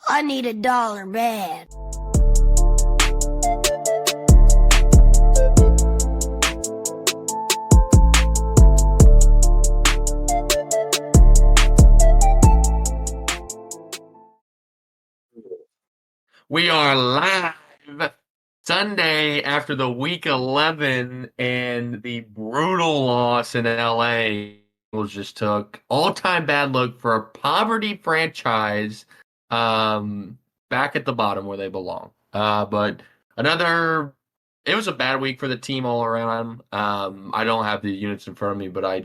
I need $1 bad. We are live Sunday after the week 11 and the brutal loss in LA was just took. All-time bad look for a poverty franchise back at the bottom where they belong. But it was a bad week for the team all around. I don't have the units in front of me, but I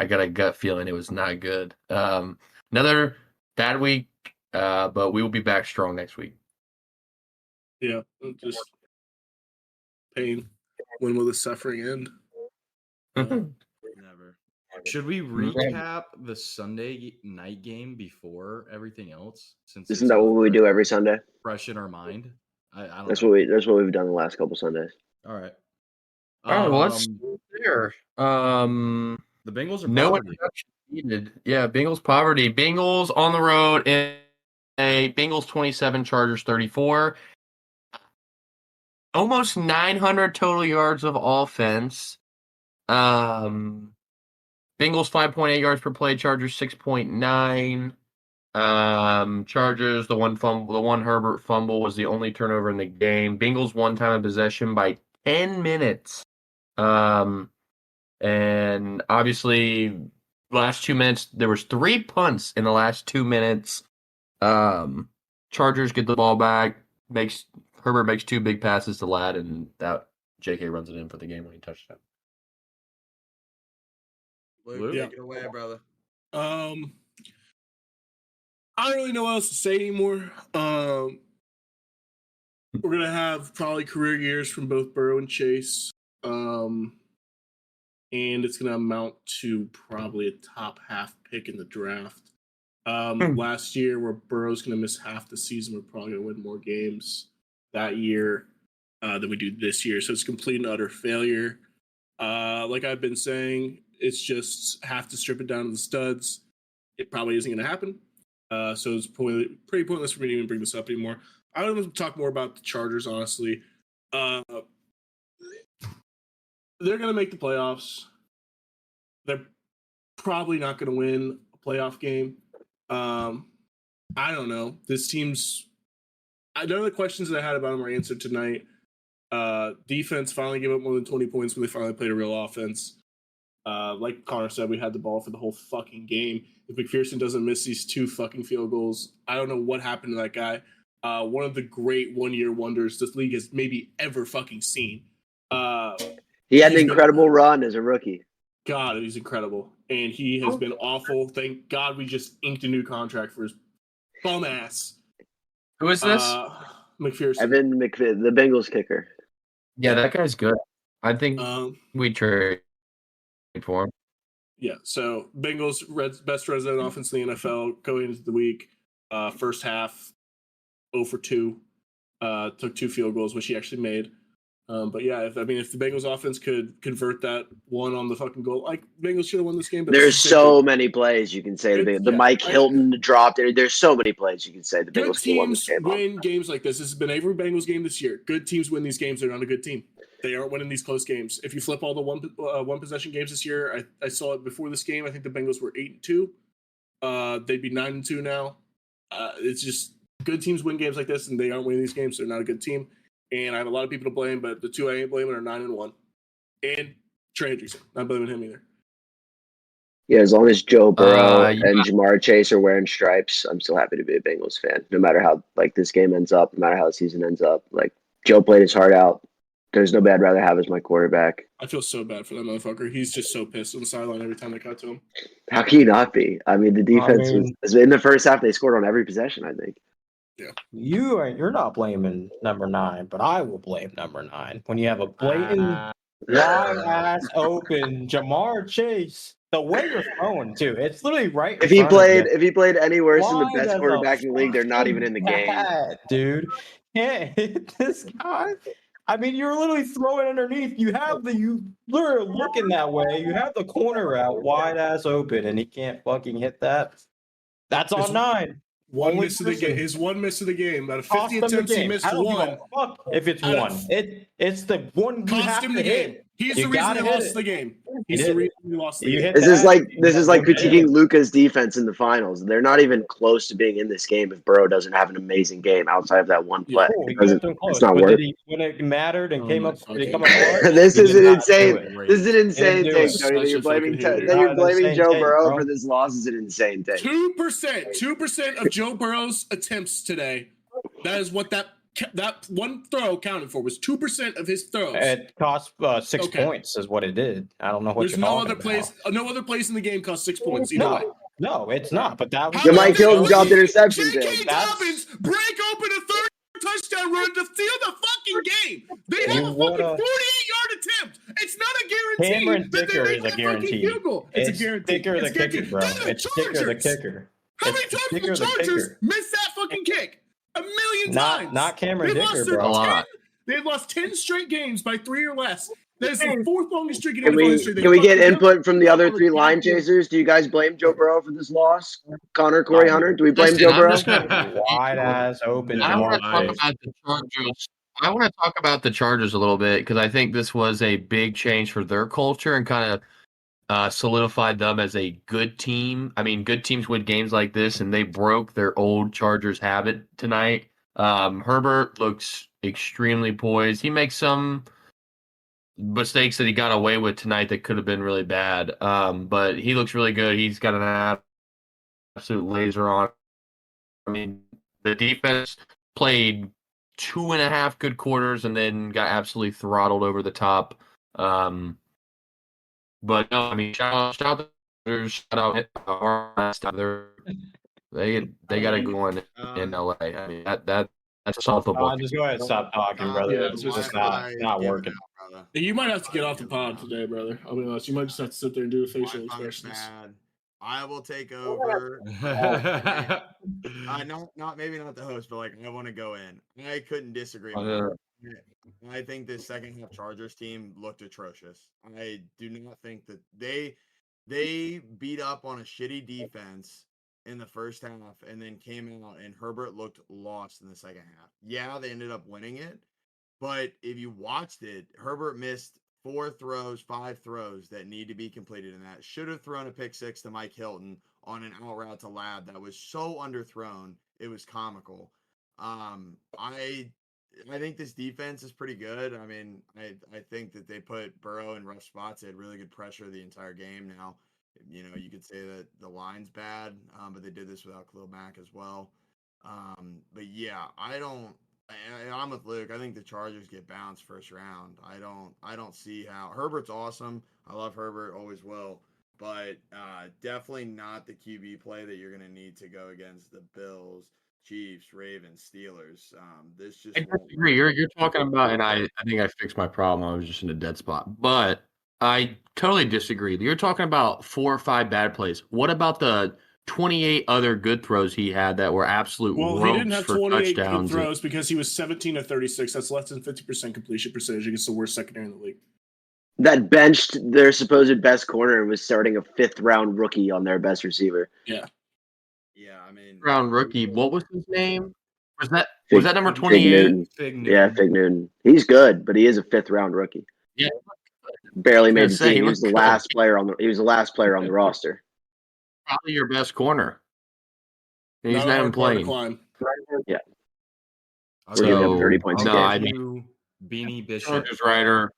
got a gut feeling it was not good. Another bad week, but we will be back strong next week. Yeah, just pain. When will the suffering end? Never. Should we recap the Sunday night game before everything else? Since Isn't that what we do every Sunday? Fresh in our mind. I don't That's know. what we've done the last couple Sundays. All right. Let's there. The Bengals are no poverty. introduction needed. Yeah, Bengals poverty. Bengals on the road in a Bengals 27, Chargers 34. Almost 900 total yards of offense. Bengals 5.8 yards per play, Chargers 6.9. Chargers, the one Herbert fumble was the only turnover in the game. Bengals one time of possession by 10 minutes. And obviously last 2 minutes there was 3 punts in the last 2 minutes. Chargers get the ball back, Herbert makes 2 big passes to Ladd, and that JK runs it in for the game when he touched it. Luke? Take it away, brother. I don't really know what else to say anymore. We're gonna have probably career years from both Burrow and Chase, and it's gonna amount to probably a top half pick in the draft. Last year, where Burrow's gonna miss half the season, we're probably gonna win more games that year than we do this year. So it's complete and utter failure. Like I've been saying, it's just have to strip it down to the studs. It probably isn't going to happen. So it's pretty pointless for me to even bring this up anymore. I don't want to talk more about the Chargers, honestly. They're going to make the playoffs. They're probably not going to win a playoff game. I don't know. This team's... None of the questions that I had about them were answered tonight. Defense finally gave up more than 20 points when they finally played a real offense. Like Connor said, we had the ball for the whole fucking game. If McPherson doesn't miss these 2 fucking field goals, I don't know what happened to that guy. One of the great one-year wonders this league has maybe ever fucking seen. He had an incredible run as a rookie. God, he's incredible. And he has been awful. Thank God we just inked a new contract for his bum ass. Who is this? McPherson. Evan McPherson, the Bengals kicker. Yeah, that guy's good. I think we trade for him. Yeah, so Bengals best red zone offense in the NFL going into the week. First half, 0 for 2. Took 2 field goals, which he actually made. But yeah, if the Bengals offense could convert that one on the fucking goal, like Bengals should have won this game. But There's so many plays you can say. The Mike Hilton dropped it. There's so many plays you can say the Bengals should have won this game. Good teams win games like this. This has been every Bengals game this year. Good teams win these games. They're not a good team. They aren't winning these close games. If you flip all the one possession games this year, I saw it before this game. I think the Bengals were 8-2. They'd be 9-2 now. It's just good teams win games like this, and they aren't winning these games. They're not a good team. And I have a lot of people to blame, but the 2 I ain't blaming are 9-1. And Trey Hendrickson, not blaming him either. Yeah, as long as Joe Burrow and Jamar Chase are wearing stripes, I'm still happy to be a Bengals fan. No matter how this game ends up, no matter how the season ends up. Joe played his heart out. There's nobody I'd rather have as my quarterback. I feel so bad for that motherfucker. He's just so pissed on the sideline every time they cut to him. How can you not be? I mean, the defense was in the first half. They scored on every possession, I think. Yeah. You're not blaming number 9, but I will blame number 9 when you have a blatant wide ass open Jamar Chase. The way you're throwing too, it's literally right. If he played any worse than the best quarterback in the league, they're not even in the game, dude. Can't hit this guy. I mean, you're literally throwing underneath. You literally looking that way. You have the corner out wide ass open, and he can't fucking hit that. That's on 9. One miss of the game. His one miss of the game. Out of 50 attempts, he missed I don't one. give a fuck if it's one. It's the one you Cost have him to the game. hit. He's You the reason gotta they hit lost it. the game. He He's did. the reason we lost the You game. hit This is that, like you critiquing Luca's defense in the finals. They're not even close to being in this game if Burrow doesn't have an amazing game outside of that one play. Cool, It he doesn't, kept him close, it's not but worth. did he when it mattered and Oh came my up? Did fucking he come up God. clutch? This He is did an not insane. do it. This is an insane do take, it. Tony. That Such you're a blaming fucking hater. that you're Not an blaming insane Joe take, Burrow bro. for this loss is an insane take. 2% of Joe Burrow's attempts today. That is what that one throw counted for. Was 2% of his throws. It cost 6 Okay. points, is what it did. I don't know what There's you're no talking other about. place. No other place in the game cost 6 points. Either way. No, it's not. But that was How about Mike this? Hilton dropped J.K. interception today. Dobbins break open a third touchdown run to steal the fucking game. They have You a fucking wanna- 48-yard attempt. It's not a guarantee. Cameron that Dicker they is make a that fucking guarantee. field goal. It's a guarantee. Dicker the It's kicker, guaranteed. bro. They're the It's Dicker the Chargers. kicker. How many It's times did Dicker the the Chargers kicker. miss that fucking kick? A million times. Not Cameron They've lost Dicker, their bro. A lot. They've lost 10 straight games by 3 or less. That is the fourth longest streak in Can NFL we history. They can we get fucking input from the other killed three line Cowboys. chasers? Do you guys blame Joe Burrow for this loss? Connor, Corey, Hunter? Do we blame Joe I'm Burrow? just gonna Wide ass open. I want to Jamar talk Chase. about the Chargers. I want to talk about the Chargers a little bit because I think this was a big change for their culture and kind of solidified them as a good team. I mean, good teams win games like this, and they broke their old Chargers habit tonight. Herbert looks extremely poised. He makes some mistakes that he got away with tonight that could have been really bad, but he looks really good. He's got an absolute laser on. I mean, the defense played 2.5 good quarters and then got absolutely throttled over the top. But no, I mean, shout out they got to go in LA. I mean, that's a solid football. Just go ahead and stop talking, brother. Yeah, it's just just not working. You might have to get off the pod today, brother. I'll be honest. You might just have to sit there and do facial Wi-Fi is expressions. bad. I will take over. Not maybe not the host, but like I want to go in. I couldn't disagree more. I think this second half Chargers team looked atrocious. I do not think that they beat up on a shitty defense in the first half and then came out and Herbert looked lost in the second half. Yeah, they ended up winning it, but if you watched it, Herbert missed 5 throws that need to be completed in that. Should have thrown a pick six to Mike Hilton on an out route to Lab that was so underthrown. It was comical. I think this defense is pretty good. I mean, I think that they put Burrow in rough spots. They had really good pressure the entire game. Now, you know, you could say that the line's bad, but they did this without Khalil Mack as well. But yeah, I'm with Luke. I think the Chargers get bounced first round. I don't see how. Herbert's awesome. I love Herbert, always will. But definitely not the QB play that you're going to need to go against the Bills, Chiefs, Ravens, Steelers. This just I disagree. You're talking about, and I think I fixed my problem. I was just in a dead spot. But I totally disagree. You're talking about 4 or 5 bad plays. What about the 28 other good throws he had that were absolute Well, ropes he didn't have for 28 good touchdowns? throws because he was 17 of 36. That's less than 50% completion percentage against the worst secondary in the league. That benched their supposed best corner and was starting a 5th round rookie on their best receiver. Yeah. Yeah, I mean, Round rookie. What was his name? Was that number 28? Fig Newton. Yeah, Fig Newton. He's good, but he is a 5th round rookie. Yeah. Barely made the say, team. he He was the looked last player on the roster. Probably your best corner. And he's Not not a even hard bar to playing. climb. Yeah. I'll We're give giving So, him 30 points a no, game. I you Beanie Bishop. Chargers writer.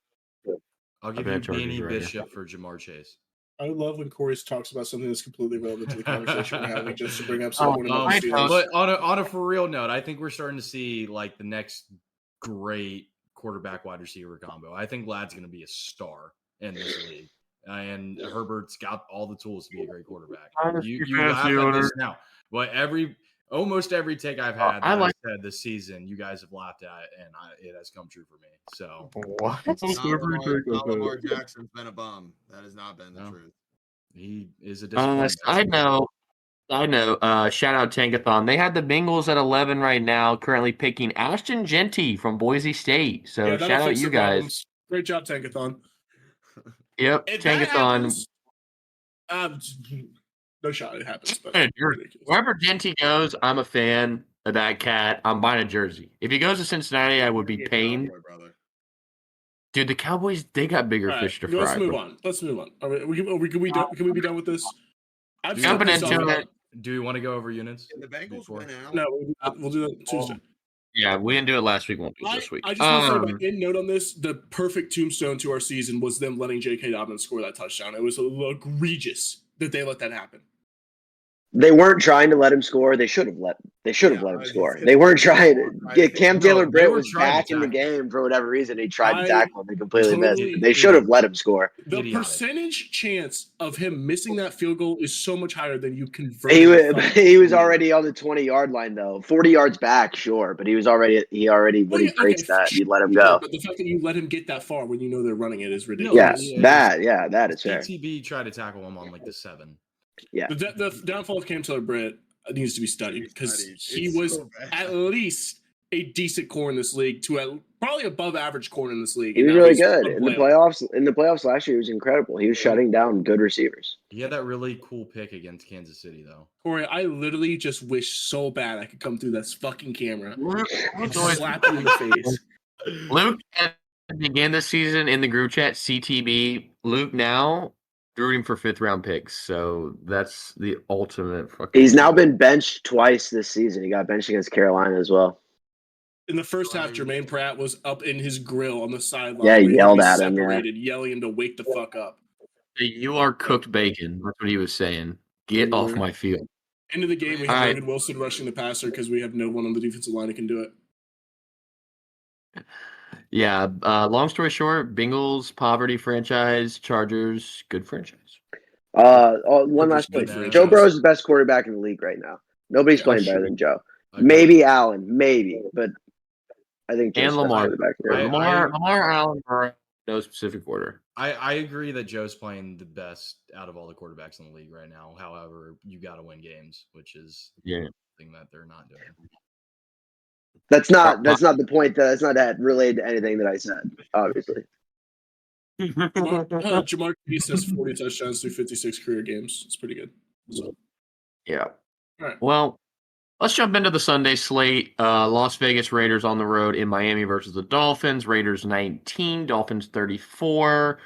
I'll give I've you had Chargers Beanie right Bishop for Jamar Chase. I love when Corey talks about something that's completely relevant to the conversation we're having, just to bring up Oh, someone about I the know. Steelers. But on a for real note, I think we're starting to see like the next great quarterback wide receiver combo. I think Lad's going to be a star in this league, and Herbert's got all the tools to be a great quarterback. You laugh at this now, but almost every take I've had that I've said this season, you guys have laughed at, and it has come true for me. So What? Not Lamar Jackson's been a bum. That has not been the truth. he is a disappointment. I know. Shout out Tankathon. They had the Bengals at 11 right now, currently picking Ashton Genty from Boise State. So Yeah, that'll shout out fix you the guys. problems. Great job, Tankathon. Yep, If that Tankathon. happens, No shot. It happens. But ridiculous. Wherever Genty goes, I'm a fan of that cat. I'm buying a jersey. If he goes to Cincinnati, I would be pained. Dude, the Cowboys, they got bigger fish to fry. Let's move on. Can we be done with this? I've jumping into it. Do we want to go over units? The Bengals went out. No, we'll do that Tuesday. Yeah, we didn't do it last week. Won't do it this week. I just want to say, my end note on this: the perfect tombstone to our season was them letting J.K. Dobbins score that touchdown. It was egregious that they let that happen. They weren't trying to let him score. They should have let him score. They weren't trying to. Cam Taylor-Britt was back in the game for whatever reason. He tried to tackle him and completely missed. They should have let him score. The percentage chance of him missing that field goal is so much higher than you converted. He was already on the 20-yard line though, 40 yards back, sure, but he already when he breaks that, you let him go. But the fact that you let him get that far when you know they're running it is ridiculous. That is fair. TTB tried to tackle him on like the 7. Yeah, the downfall of Cam Taylor-Britt needs to be studied because he was at least a decent core in this league to probably above average core in this league. He was really good in the playoffs. In the playoffs last year, he was incredible. He was shutting down good receivers. He had that really cool pick against Kansas City, though. Corey, I literally just wish so bad I could come through this fucking camera and slap you in the face. Luke began this season in the group chat. CTB. Luke now rooting for 5th-round picks, so that's the ultimate fucking. He's now been benched twice this season. He got benched against Carolina as well. In the first half, Jermaine Pratt was up in his grill on the sideline. Yeah, he yelled at him. Yelling him to wake the fuck up. You are cooked bacon. That's what he was saying. Get off my field. End of the game, we have Logan Wilson rushing the passer because we have no one on the defensive line who can do it. Yeah, long story short, Bengals, poverty franchise, Chargers, good franchise. One last point. Joe Burrow is the best quarterback in the league right now. Nobody's playing better than Joe. Maybe Allen, but I think Joe's and Lamar. Lamar, Allen, Burrow, no specific order. I agree that Joe's playing the best out of all the quarterbacks in the league right now. However, you got to win games, which is something that they're not doing. That's not the point. That's not that related to anything that I said, obviously. Jamar Chase has 40 touchdowns through 56 career games. It's pretty good. So. Yeah. All right. Well, let's jump into the Sunday slate. Las Vegas Raiders on the road in Miami versus the Dolphins. Raiders 19, Dolphins 34.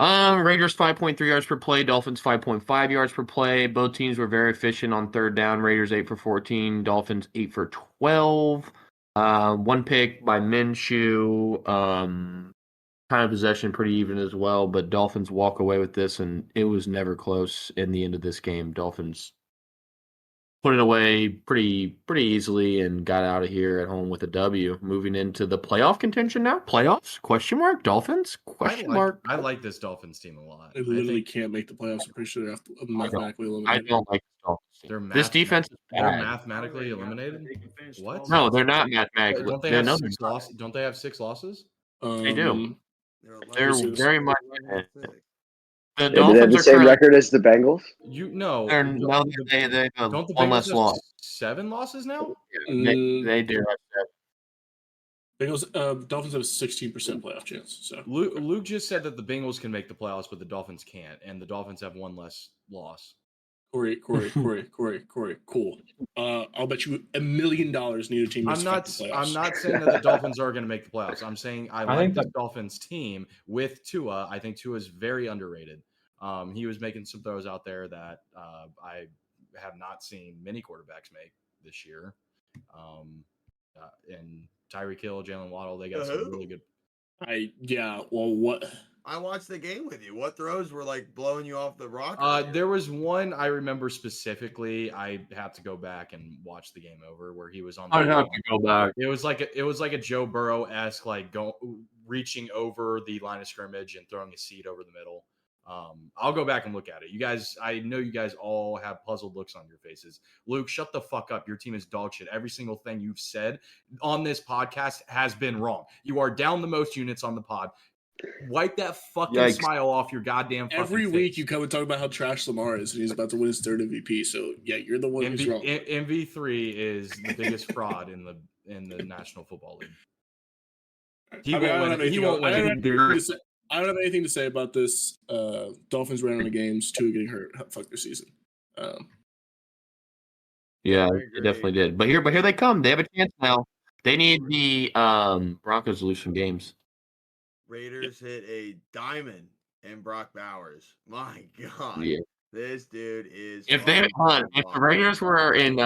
Raiders 5.3 yards per play, Dolphins 5.5 yards per play. Both teams were very efficient on third down. Raiders 8 for 14, Dolphins 8 for 12. One pick by Minshew. Time of possession pretty even as well, but Dolphins walk away with this, and it was never close in the end of this game. Dolphins put it away pretty easily and got out of here at home with a W. Moving into the playoff contention now. Playoffs? Question mark? Dolphins? Question mark? I like this Dolphins team a lot. They literally can't make the playoffs. I'm pretty sure they're mathematically eliminated. I don't like this Dolphins team. This defense is bad. They're mathematically eliminated? What? No, they're not mathematically. Don't they have 6 losses? Don't they have 6 losses? They do. They're very much. The Dolphins do they have the same record as the Bengals? They have don't the one Bengals less have loss. 7 losses now? They do. Bengals, Dolphins have a 16% playoff chance. So Luke just said that the Bengals can make the playoffs, but the Dolphins can't, and the Dolphins have 1 less loss. Corey, cool. I'll bet you $1 million neither team. I'm not saying that the Dolphins are going to make the playoffs. I'm saying I like the Dolphins team with Tua. I think Tua is very underrated. He was making some throws out there that I have not seen many quarterbacks make this year. And Tyreek Hill, Jalen Waddle, they got some really good. What? I watched the game with you. What throws were like blowing you off the rock? There was one I remember specifically. I have to go back and watch the game over where he was on. I have to go back. It was like a Joe Burrow-esque, like reaching over the line of scrimmage and throwing a seed over the middle. I'll go back and look at it. You guys, I know you guys all have puzzled looks on your faces. Luke, shut the fuck up. Your team is dog shit. Every single thing you've said on this podcast has been wrong. You are down the most units on the pod. Wipe that fucking smile off your goddamn fucking Every face. week you come and talk about how trash Lamar is, and he's about to win his 3rd MVP. So yeah, you're the one who's wrong. MV3 is the biggest fraud in the National Football League. He won't win. I don't have anything to say about this. Dolphins ran out of games. Tua getting hurt. Fuck their season. Yeah, they definitely did. But here they come. They have a chance now. They need the Broncos to lose some games. Raiders hit a diamond in Brock Bowers. My God. Yeah. This dude is. If the Raiders were in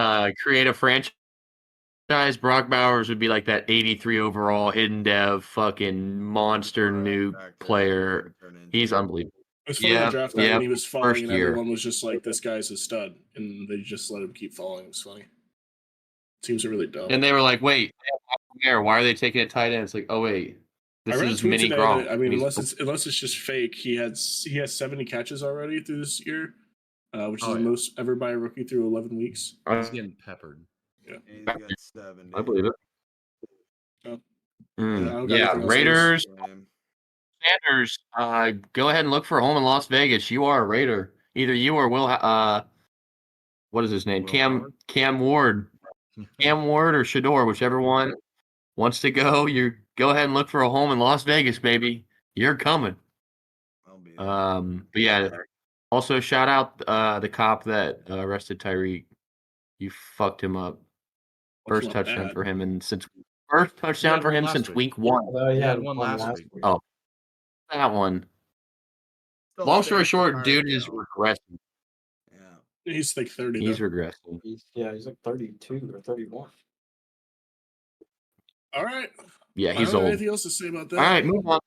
creative franchise, Brock Bowers would be like that 83 overall hidden dev fucking monster nuke player. He's unbelievable. It was funny Yeah, the draft night yeah, when he was falling first and year. everyone was just like, "This guy's a stud," and they just let him keep falling. It was funny. Teams are really dumb. And they were like, "Wait, why are they taking a tight end?" It's like, "Oh wait, this I read a is tweet mini today Gronk." that, I mean, unless it's just fake, he has 70 catches already through this year, which is the most ever by a rookie through 11 weeks. He's getting peppered. Yeah, He's got 70. I believe it. Oh. Yeah, Raiders. Sanders, go ahead and look for a home in Las Vegas. You are a Raider. Either you or Will. What is his name? Cam Ward. Cam Ward or Shador, whichever one wants to go. You go ahead and look for a home in Las Vegas, baby. You're coming. But yeah. Also, shout out the cop that arrested Tyreek. You fucked him up. First touchdown for him, and since week 1. He had one last week. Oh, that one. Long story short, dude is regressing. Yeah, he's like 30. He's regressing. He's like 32 or 31. All right. Yeah, he's I don't old. have anything else to say about that. All right, move on.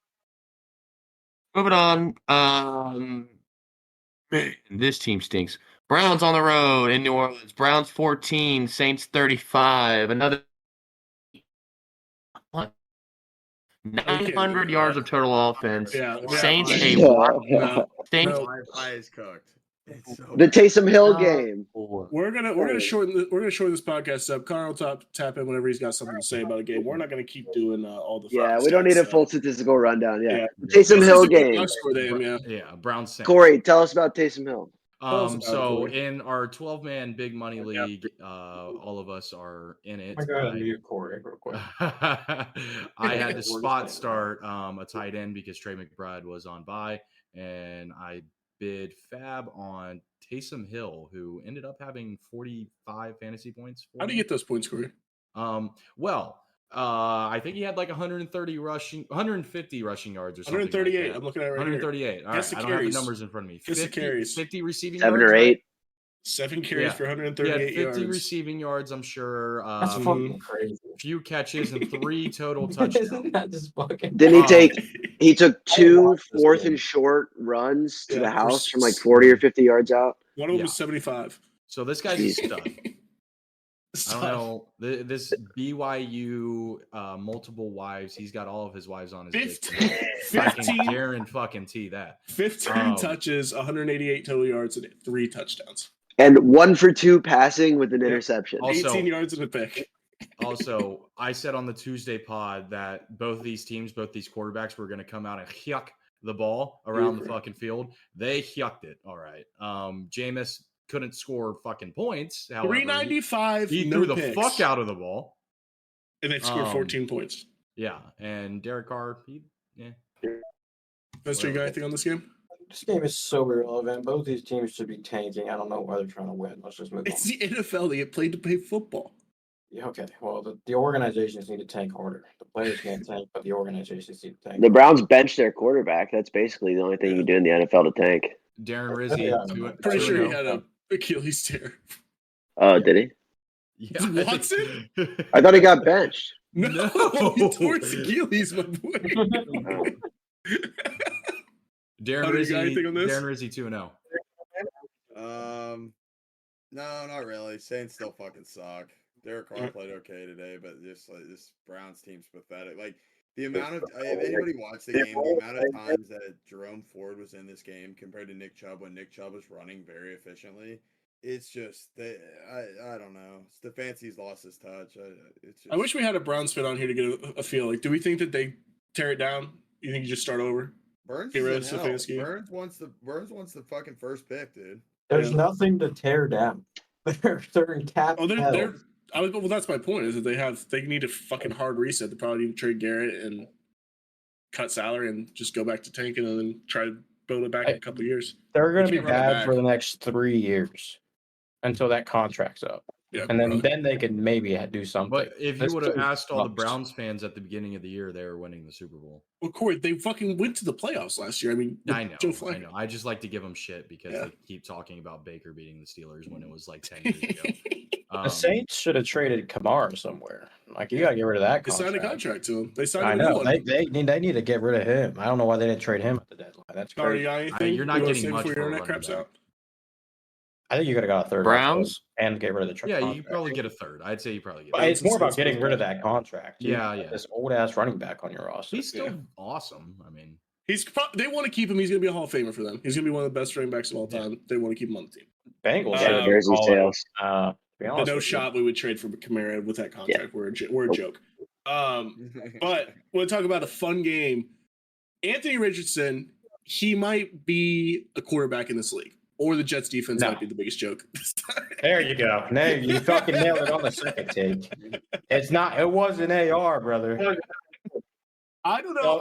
Moving on. Man, this team stinks. Browns on the road in New Orleans. Browns 14, Saints 35. Another 900 yards of total offense. Saints a block. Saints is cooked. The Taysom Hill game. We're gonna shorten this podcast up. Connor will tap in whenever he's got something to say about a game. We're not gonna keep doing all the. Yeah, we don't need a full statistical rundown. Yeah, yeah. Taysom Hill game. Yeah, Browns Saints. Corey, tell us about Taysom Hill. So in our 12-man big money league, all of us are in it. I gotta mute Corey real quick. I had to spot start a tight end because Trey McBride was on bye, and I bid fab on Taysom Hill, who ended up having 45 fantasy points. How do you get those points, Corey? I think he had like 150 rushing yards or something. 138. Like I'm looking at it right 138. All right, I don't have the numbers in front of me. 50 receiving 7 yards. or 8. 7 carries for 138 50 yards. receiving yards, I'm sure. That's fucking crazy. Few catches and 3 total touchdowns. Isn't that just fucking? Didn't he took 2 4th and short runs to the house from like 40 or 50 yards out. One of them was 75. So this guy's a stud. I don't know. This BYU multiple wives. He's got all of his wives on his 15, dick. I can guarantee that. 15 touches, 188 total yards, and 3 touchdowns. And 1 for 2 passing with an interception. Also, 18 yards and a pick. Also, I said on the Tuesday pod that both these quarterbacks were going to come out and yuck the ball around the fucking field. They yucked it. All right. Jameis couldn't score fucking points. However, 395. He threw the fuck out of the ball. And they scored 14 points. Yeah. And Derek Carr, That's your guy thing on this game? This game is so irrelevant. Both these teams should be tanking. I don't know why they're trying to win. Let's just move on. It's the NFL. They get played to play football. Yeah, okay. Well, the organizations need to tank harder. The players can't tank, but the organizations need to tank. The Browns benched their quarterback. That's basically the only thing you can do in the NFL to tank. Darren Rizzi. Pretty sure he had a Achilles tear. Oh, did he? Yeah. Watson? I thought he got benched. No. He tore his Achilles, my boy. Darren Rizzi 2-0. No, not really. Saints still fucking suck. Derek Carr played okay today, but just like this Browns team's pathetic. Like the amount of if anybody watched the game, the amount of times that Jerome Ford was in this game compared to Nick Chubb when Nick Chubb was running very efficiently, it's just I don't know. Stefanski's lost his touch. I wish we had a Browns fan on here to get a feel. Like, do we think that they tear it down? You think you just start over? Burns get rid of Stefanski. Burns wants the fucking first pick, dude. There's nothing to tear down. They're in cap. Well, that's my point. Is that they need a fucking hard reset. They probably need to trade Garrett and cut salary and just go back to tanking and then try to build it back in a couple of years. They're going to be can't run it bad back. for the next 3 years until that contract's up. Yeah, And then, probably. then they could maybe do something. But if you This would have team asked all the sucks. Browns fans at the beginning of the year, they were winning the Super Bowl. Well, Corey, they fucking went to the playoffs last year. I mean, with I know, Joe I Flacco. know. I just like to give them shit because Yeah. they keep talking about Baker beating the Steelers when it was like 10 years ago. The Saints should have traded Kamara somewhere. Like, you got to get rid of that They contract. signed a contract to him. They signed I a new know. one. They need to get rid of him. I don't know why they didn't trade him at the deadline. That's Sorry, crazy. you got anything? You're not You wanna getting say much before for your a internet running craps back. out. I think you could have got a third. Browns? and get rid of the trade. Yeah, you contract. could probably get a third. I'd say you probably get. But A it's third. more about getting rid of that contract. You Yeah, got yeah. This old ass running back on your roster. He's still awesome. I mean, They want to keep him. He's going to be a Hall of Famer for them. He's going to be one of the best running backs of all time. They want to keep him on the team. Bengals. Yeah, jersey sales. To be But honest no with you. shot we would trade for Kamara with that contract. Yeah. We're a joke. But we'll talk about a fun game. Anthony Richardson, he might be a quarterback in this league. Or the Jets defense No. might be the biggest joke. There you go. No, you fucking nailed it on the second take. It's not. It was an AR, brother. I don't know.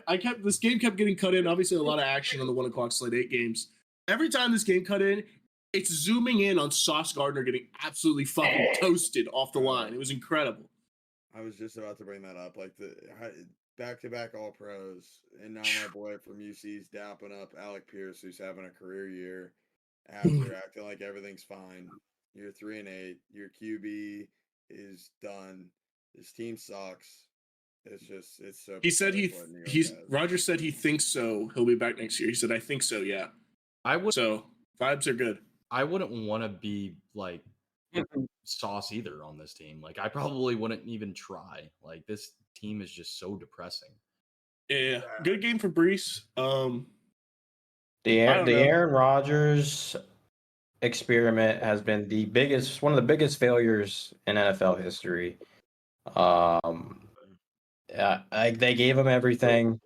I kept this game kept getting cut in. Obviously, a lot of action on the 1 o'clock slate 8 games. Every time this game cut in, it's zooming in on Sauce Gardner getting absolutely fucking toasted off the line. It was incredible. I was just about to bring that up. Like the back-to-back All Pros, and now my boy from UC's dapping up Alec Pierce, who's having a career year after acting like everything's fine. You're 3-8. Your QB is done. This team sucks. It's so. He said he's Roger said he thinks so. He'll be back next year. He said, I think so, yeah. So vibes are good. I wouldn't want to be like Sauce either on this team. Like I probably wouldn't even try. Like this team is just so depressing. Yeah. Good game for Brees. The I don't know. Aaron Rodgers experiment has been one of the biggest failures in NFL history. They gave him everything,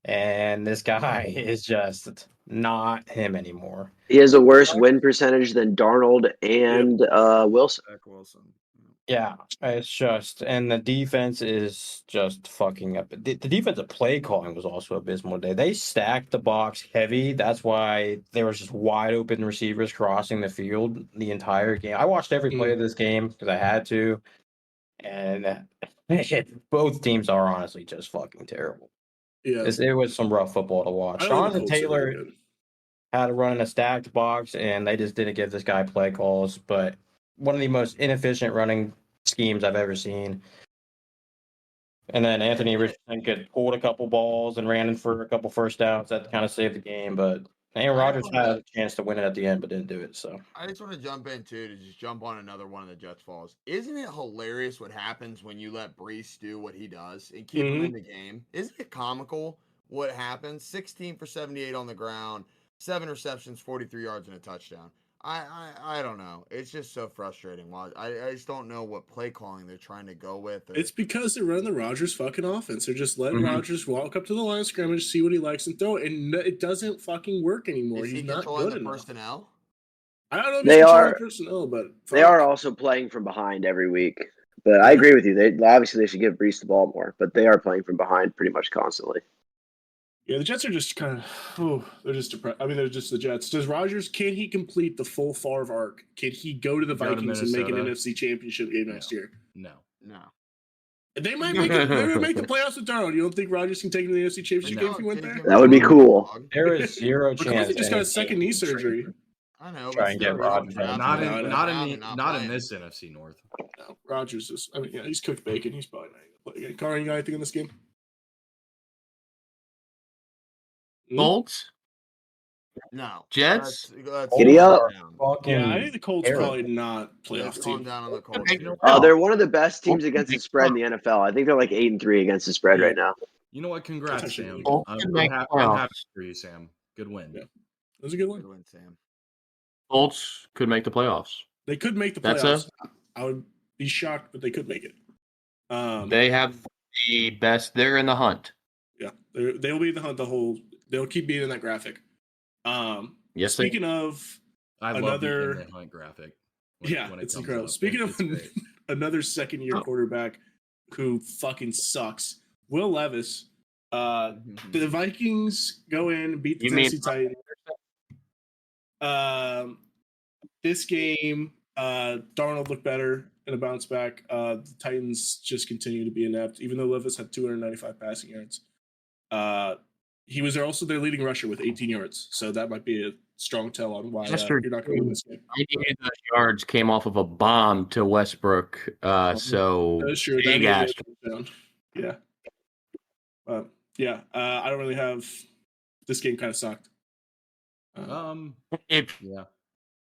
and this guy is just not him anymore. He has a worse win percentage than Darnold and Wilson. Zach Wilson. Yeah, it's just, and the defense is just fucking up. The defensive play calling was also abysmal today. They stacked the box heavy. That's why there was just wide open receivers crossing the field the entire game. I watched every play of this game because I had to, and both teams are honestly just fucking terrible. Yeah. It was some rough football to watch. Jonathan Taylor had to run in a stacked box, and they just didn't give this guy play calls. But one of the most inefficient running schemes I've ever seen. And then Anthony Richardson pulled a couple balls and ran in for a couple first downs. That kind of saved the game. But Aaron Rodgers had a chance to win it at the end, but didn't do it. So I just want to jump in too to just jump on another one of the Jets falls. Isn't it hilarious what happens when you let Brees do what he does and keep him in the game? Isn't it comical what happens? 16 for 78 on the ground, 7 receptions, 43 yards, and a touchdown. I don't know. It's just so frustrating. I just don't know what play calling they're trying to go with. It's because they're running the Rodgers fucking offense. They're just letting Rodgers walk up to the line of scrimmage, see what he likes, and throw it. And it doesn't fucking work anymore. Is He's he not controlling good the enough. personnel? I don't know if They he's controlling are- personnel, but They are also playing from behind every week. But I agree with you. Obviously they should give Brees the ball more, but they are playing from behind pretty much constantly. Yeah, the Jets are just kind of, they're just depressed. I mean, they're just the Jets. Can he complete the full Favre arc? Can he go to the Go to Vikings and make an Minnesota. NFC championship game next year? No. They might make it. They would make the playoffs with Darnold. You don't think Rodgers can take him to the NFC championship game if he went there? That would be cool. there is zero chance. McCarthy just got a any second team knee can surgery. I know. Try and get Rodgers out. Not No, in this NFC North. No, Rodgers is. I mean, yeah, he's cooked bacon. He's probably not going to play again. Carl, you got anything in this game? Colts? No. Jets? Let's Giddy up. Fucking Yeah, I think the Colts terrible. probably not playoff Let's calm team. down on the Colts. They're one of the best teams against the spread in the NFL. I think they're like 8-3 against the spread right now. You know what? Congrats, That's Sam. actually really I'm, good. I'm happy for you, Sam. Good win. Yeah. That was a good Good one. win, Sam. Colts could make the playoffs. They could make the That's playoffs. I would be shocked, but they could make it. They have the best. They're in the hunt. Yeah, they'll be in the hunt the whole. They'll keep being in that graphic. Yes, they. Speaking of I love another, the hunt graphic. yeah, when it it's comes incredible. up. Speaking It's of great. another second-year quarterback who fucking sucks, Will Levis. The Vikings go in, beat the Tennessee Titans. This game, Darnold looked better in a bounce back. The Titans just continue to be inept, even though Levis had 295 passing yards. He was also their leading rusher with 18 yards, so that might be a strong tell on why you're not going to win this game. 98 of those yards came off of a bomb to Westbrook, so that is true. big ass. Yeah. I don't really have. This game kind of sucked. If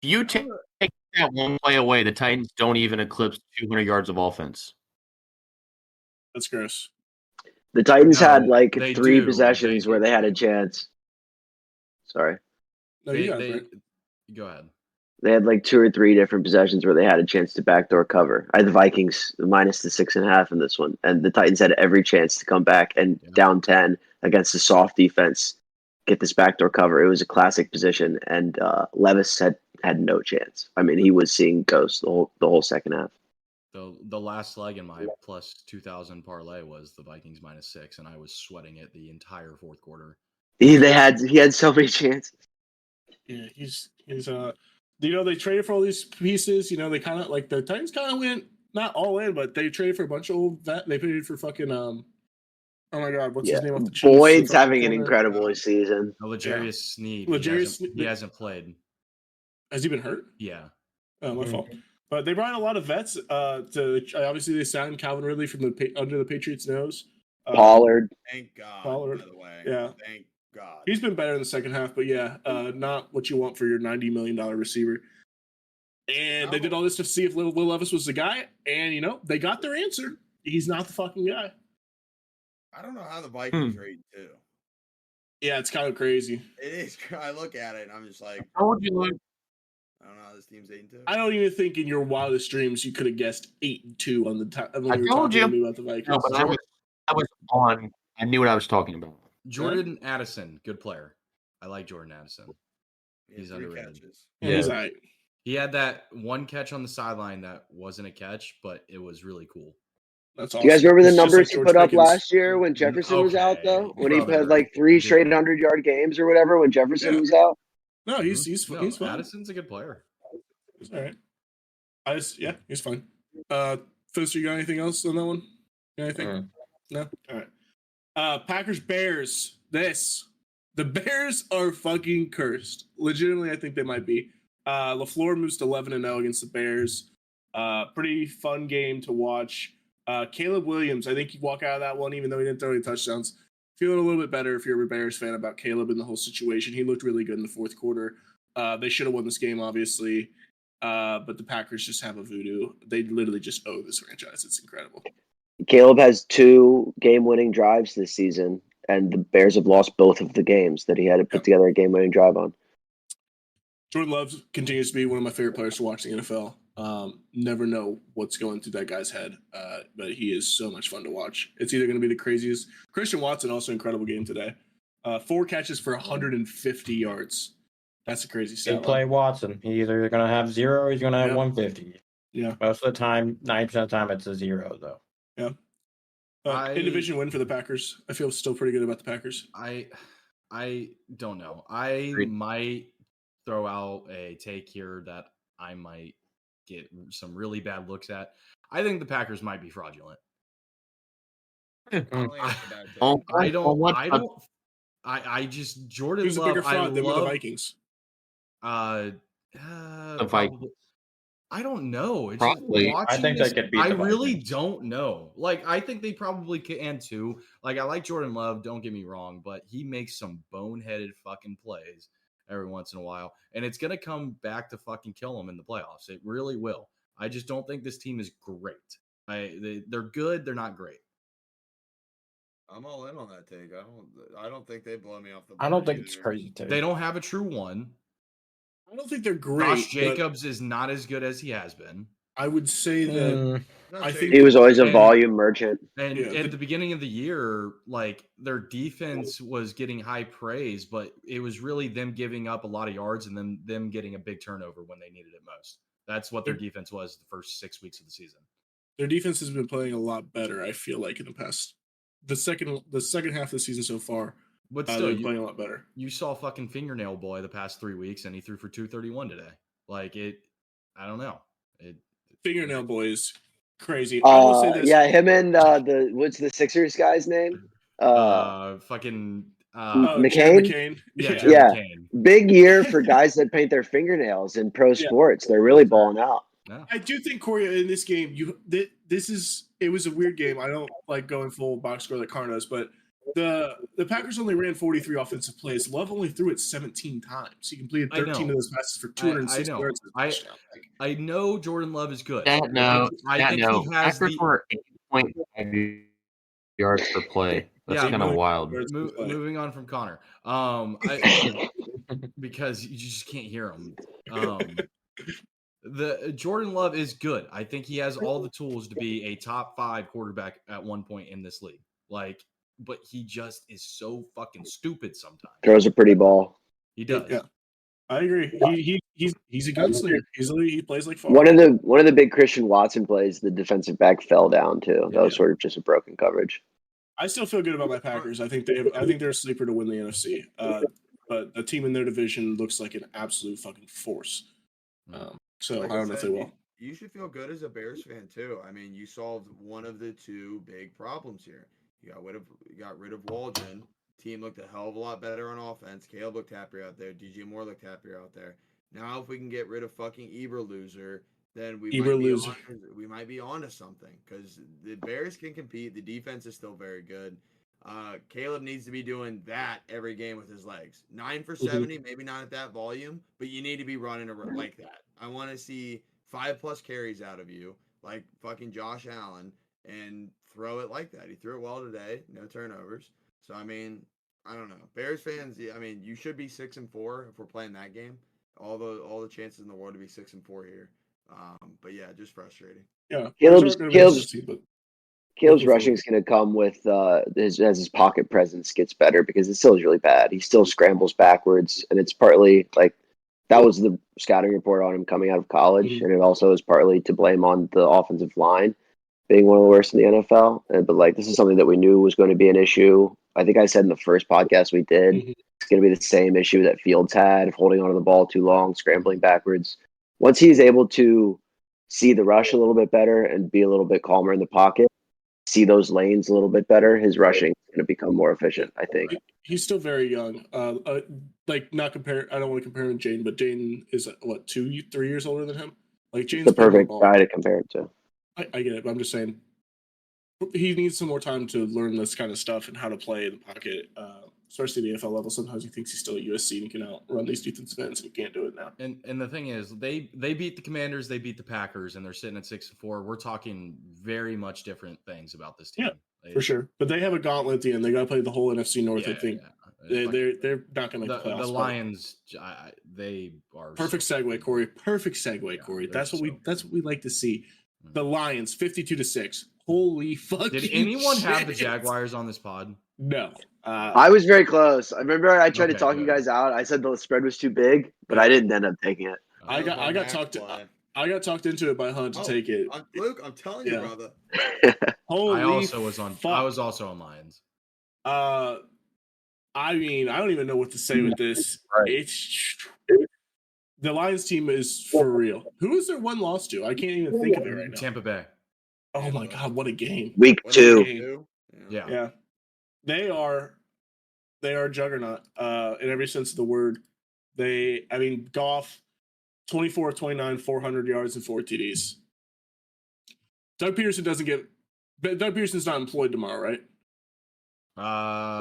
you take that one play away, the Titans don't even eclipse 200 yards of offense. That's gross. The Titans had like 3 possessions where they had a chance. Sorry. No, go ahead. They had like 2 or 3 different possessions where they had a chance to backdoor cover. I had the Vikings minus the 6.5 in this one, and the Titans had every chance to come back and down 10 against a soft defense, get this backdoor cover. It was a classic position, and Levis had no chance. I mean, he was seeing ghosts the whole second half. The last leg in my plus 2,000 parlay was the Vikings minus 6, and I was sweating it the entire fourth quarter. He had so many chances. Yeah, he's they traded for all these pieces. They kind of like the Titans kind of went not all in, but they traded for a bunch of old vet. They traded for fucking oh my god, what's his name off the Chiefs? Boyd's having an incredible season. L'Jarius Sneed. He hasn't played. Has he been hurt? Yeah. Oh, my fault. But they brought in a lot of vets. Obviously they signed Calvin Ridley from under the Patriots' nose. Pollard. Thank God. Pollard. By the way. Yeah. Thank God. He's been better in the second half, but not what you want for your $90 million receiver. And they did all this to see if Will Levis was the guy, and they got their answer. He's not the fucking guy. I don't know how the Vikings rate too. Yeah, it's kind of crazy. It is. I look at it and I'm just like, how would you like? I don't know how this team's 8-2. I don't even think in your wildest dreams you could have guessed 8-2 on the time. I told you about the Vikings. No, but I was on. I knew what I was talking about. Jordan Addison, good player. I like Jordan Addison. He's underrated. Yeah, he's all right. He had that one catch on the sideline that wasn't a catch, but it was really cool. That's awesome. Do you guys remember the numbers he put up last year when Jefferson was out, though? When he had like 3 straight 100-yard games or whatever when Jefferson was out? No, he's fine. Addison's a good player. He's all right. He's fine. Foster, you got anything else on that one? Anything? No? All right. Packers Bears. The Bears are fucking cursed. Legitimately, I think they might be. LaFleur moves to 11-0 against the Bears. Pretty fun game to watch. Caleb Williams, I think you walk out of that one, even though he didn't throw any touchdowns. Feeling a little bit better if you're a Bears fan about Caleb and the whole situation. He looked really good in the fourth quarter. They should have won this game, obviously. But the Packers just have a voodoo. They literally just owe this franchise. It's incredible. Caleb has 2 game-winning drives this season, and the Bears have lost both of the games that he had to put together a game-winning drive on. Jordan Love continues to be one of my favorite players to watch in the NFL. Never know what's going through that guy's head, but he is so much fun to watch. It's either going to be the craziest. Christian Watson, also incredible game today. 4 catches for 150 yards. That's a crazy stat. Big play Watson. He's either going to have 0 or he's going to have 150. Yeah. Most of the time, 90% of the time, it's a 0, though. Yeah. In-division win for the Packers. I feel still pretty good about the Packers. I don't know. I might throw out a take here that I might get some really bad looks at. I think the Packers might be fraudulent. I just Jordan Who's Love. a bigger fraud than the Vikings? The Vikings. I don't know. It's probably. I think they could beat the Vikings. Really don't know. Like, I think they probably can too. Like, I like Jordan Love. Don't get me wrong, but he makes some boneheaded fucking plays every once in a while, and it's gonna come back to fucking kill him in the playoffs. It really will. I just don't think this team is great. They're good. They're not great. I'm all in on that take. I don't think they blow me off the board. I don't think it's crazy take. They don't have a true one. I don't think they're great. Josh Jacobs is not as good as he has been. I would say that I think he was always a volume merchant. And at the beginning of the year, like, their defense was getting high praise, but it was really them giving up a lot of yards and then them getting a big turnover when they needed it most. That's what their defense was the first 6 weeks of the season. Their defense has been playing a lot better, I feel like, in the past the second half of the season so far. But still, they're playing a lot better. You saw fucking Fingernail Boy the past 3 weeks, and he threw for 231 today. Like it, I don't know. Fingernail Boy is crazy. I will say this. Yeah, him and what's the Sixers guy's name? McCain. McCain. Yeah. McCain. Big year for guys that paint their fingernails in pro sports. They're really balling out. No. I do think, Corey, in this game, it was a weird game. I don't like going full box score like Carr does, but the Packers only ran 43 offensive plays. Love only threw it 17 times. He completed 13 of those passes for 206 yards. I know Jordan Love is good. I think he has Packers were 8.5 yards per play. That's kind of wild. Moving on from Connor, because you just can't hear him. The Jordan Love is good. I think he has all the tools to be a top 5 quarterback at one point in this league. But he just is so fucking stupid sometimes. Throws a pretty ball. He does. Yeah, I agree. He's a gunslinger. He plays like far. One of the big Christian Watson plays, the defensive back fell down too. That was sort of just a broken coverage. I still feel good about my Packers. I think they're a sleeper to win the NFC. But a team in their division looks like an absolute fucking force. So I don't know if they will. You should feel good as a Bears fan too. I mean, you solved one of the 2 big problems here. You got rid of Waldron. Team looked a hell of a lot better on offense. Caleb looked happier out there. DJ Moore looked happier out there. Now, if we can get rid of fucking Eberloser, then we might be onto something, because the Bears can compete. The defense is still very good. Caleb needs to be doing that every game with his legs. 9 for 70, maybe not at that volume, but you need to be running like that. I want to see 5+ carries out of you, like fucking Josh Allen, and throw it like that. He threw it well today, no turnovers. So I mean, I don't know. Bears fans, I mean, you should be 6-4 if we're playing that game. All the chances in the world to be 6-4 here. But yeah, just frustrating. Yeah, Caleb's rushing is going to come with as his pocket presence gets better, because it still is really bad. He still scrambles backwards, and it's partly like that was the scouting report on him coming out of college, and it also is partly to blame on the offensive line being one of the worst in the NFL. But this is something that we knew was going to be an issue. I think I said in the first podcast we did, it's going to be the same issue that Fields had of holding onto the ball too long, scrambling backwards. Once he's able to see the rush a little bit better and be a little bit calmer in the pocket, see those lanes a little bit better, his rushing is going to become more efficient, I think. He's still very young. Not compare. I don't want to compare him to Jaden, but Jaden is 2-3 years older than him. Jaden's the perfect guy to compare it to. I get it, but I'm just saying he needs some more time to learn this kind of stuff and how to play in the pocket, especially the NFL level. Sometimes he thinks he's still at USC and he can outrun these defensive ends, and he can't do it now. And the thing is, they beat the Commanders, they beat the Packers, and they're sitting at 6-4. We're talking very much different things about this team. Yeah, for sure. But they have a gauntlet at the end. They got to play the whole NFC North. I think they're not going to make the playoffs. The Lions, they are perfect segue, Corey. Perfect segue, Corey. That's what we like to see. The Lions, 52-6. Holy fuck! Did anyone have the Jaguars on this pod? No. I was very close. I remember I tried to talk you guys out. I said the spread was too big, but I didn't end up taking it. I got talked into it by Hunt to take it. Luke, I'm telling you, brother. Holy I was also on Lions. I mean, I don't even know what to say with this. Right. The Lions team is for real. Who is their one loss to? I can't even think of it right now. Tampa Bay. Oh my God, what a game! Week 2. Yeah. They are a juggernaut in every sense of the word. Goff, 24 of 29, 400 yards and 4 TDs. Doug Peterson's not employed tomorrow, right?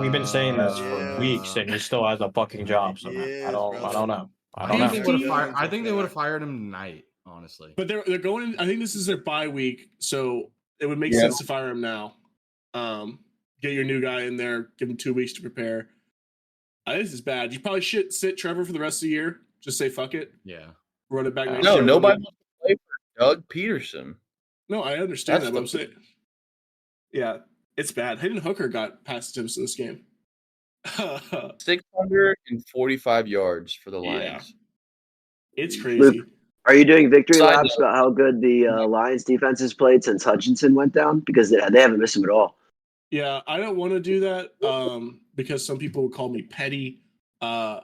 We've been saying this for weeks, and he still has a fucking job. So I don't know. I think they would have fired him tonight, honestly. But they're going in, I think this is their bye week, so it would make sense to fire him now. Get your new guy in there, give him 2 weeks to prepare. This is bad. You probably should sit Trevor for the rest of the year. Just say fuck it. Yeah. Run it back next year. No, nobody wants to play for Doug Peterson. No, I understand that, but I'm saying, yeah, it's bad. Hayden Hooker got past attempts in this game. 645 yards for the Lions. It's crazy. Luke, are you doing victory laps about how good the Lions defense has played since Hutchinson went down? Because they haven't missed him at all. Yeah, I don't want to do that because some people would call me petty. I'm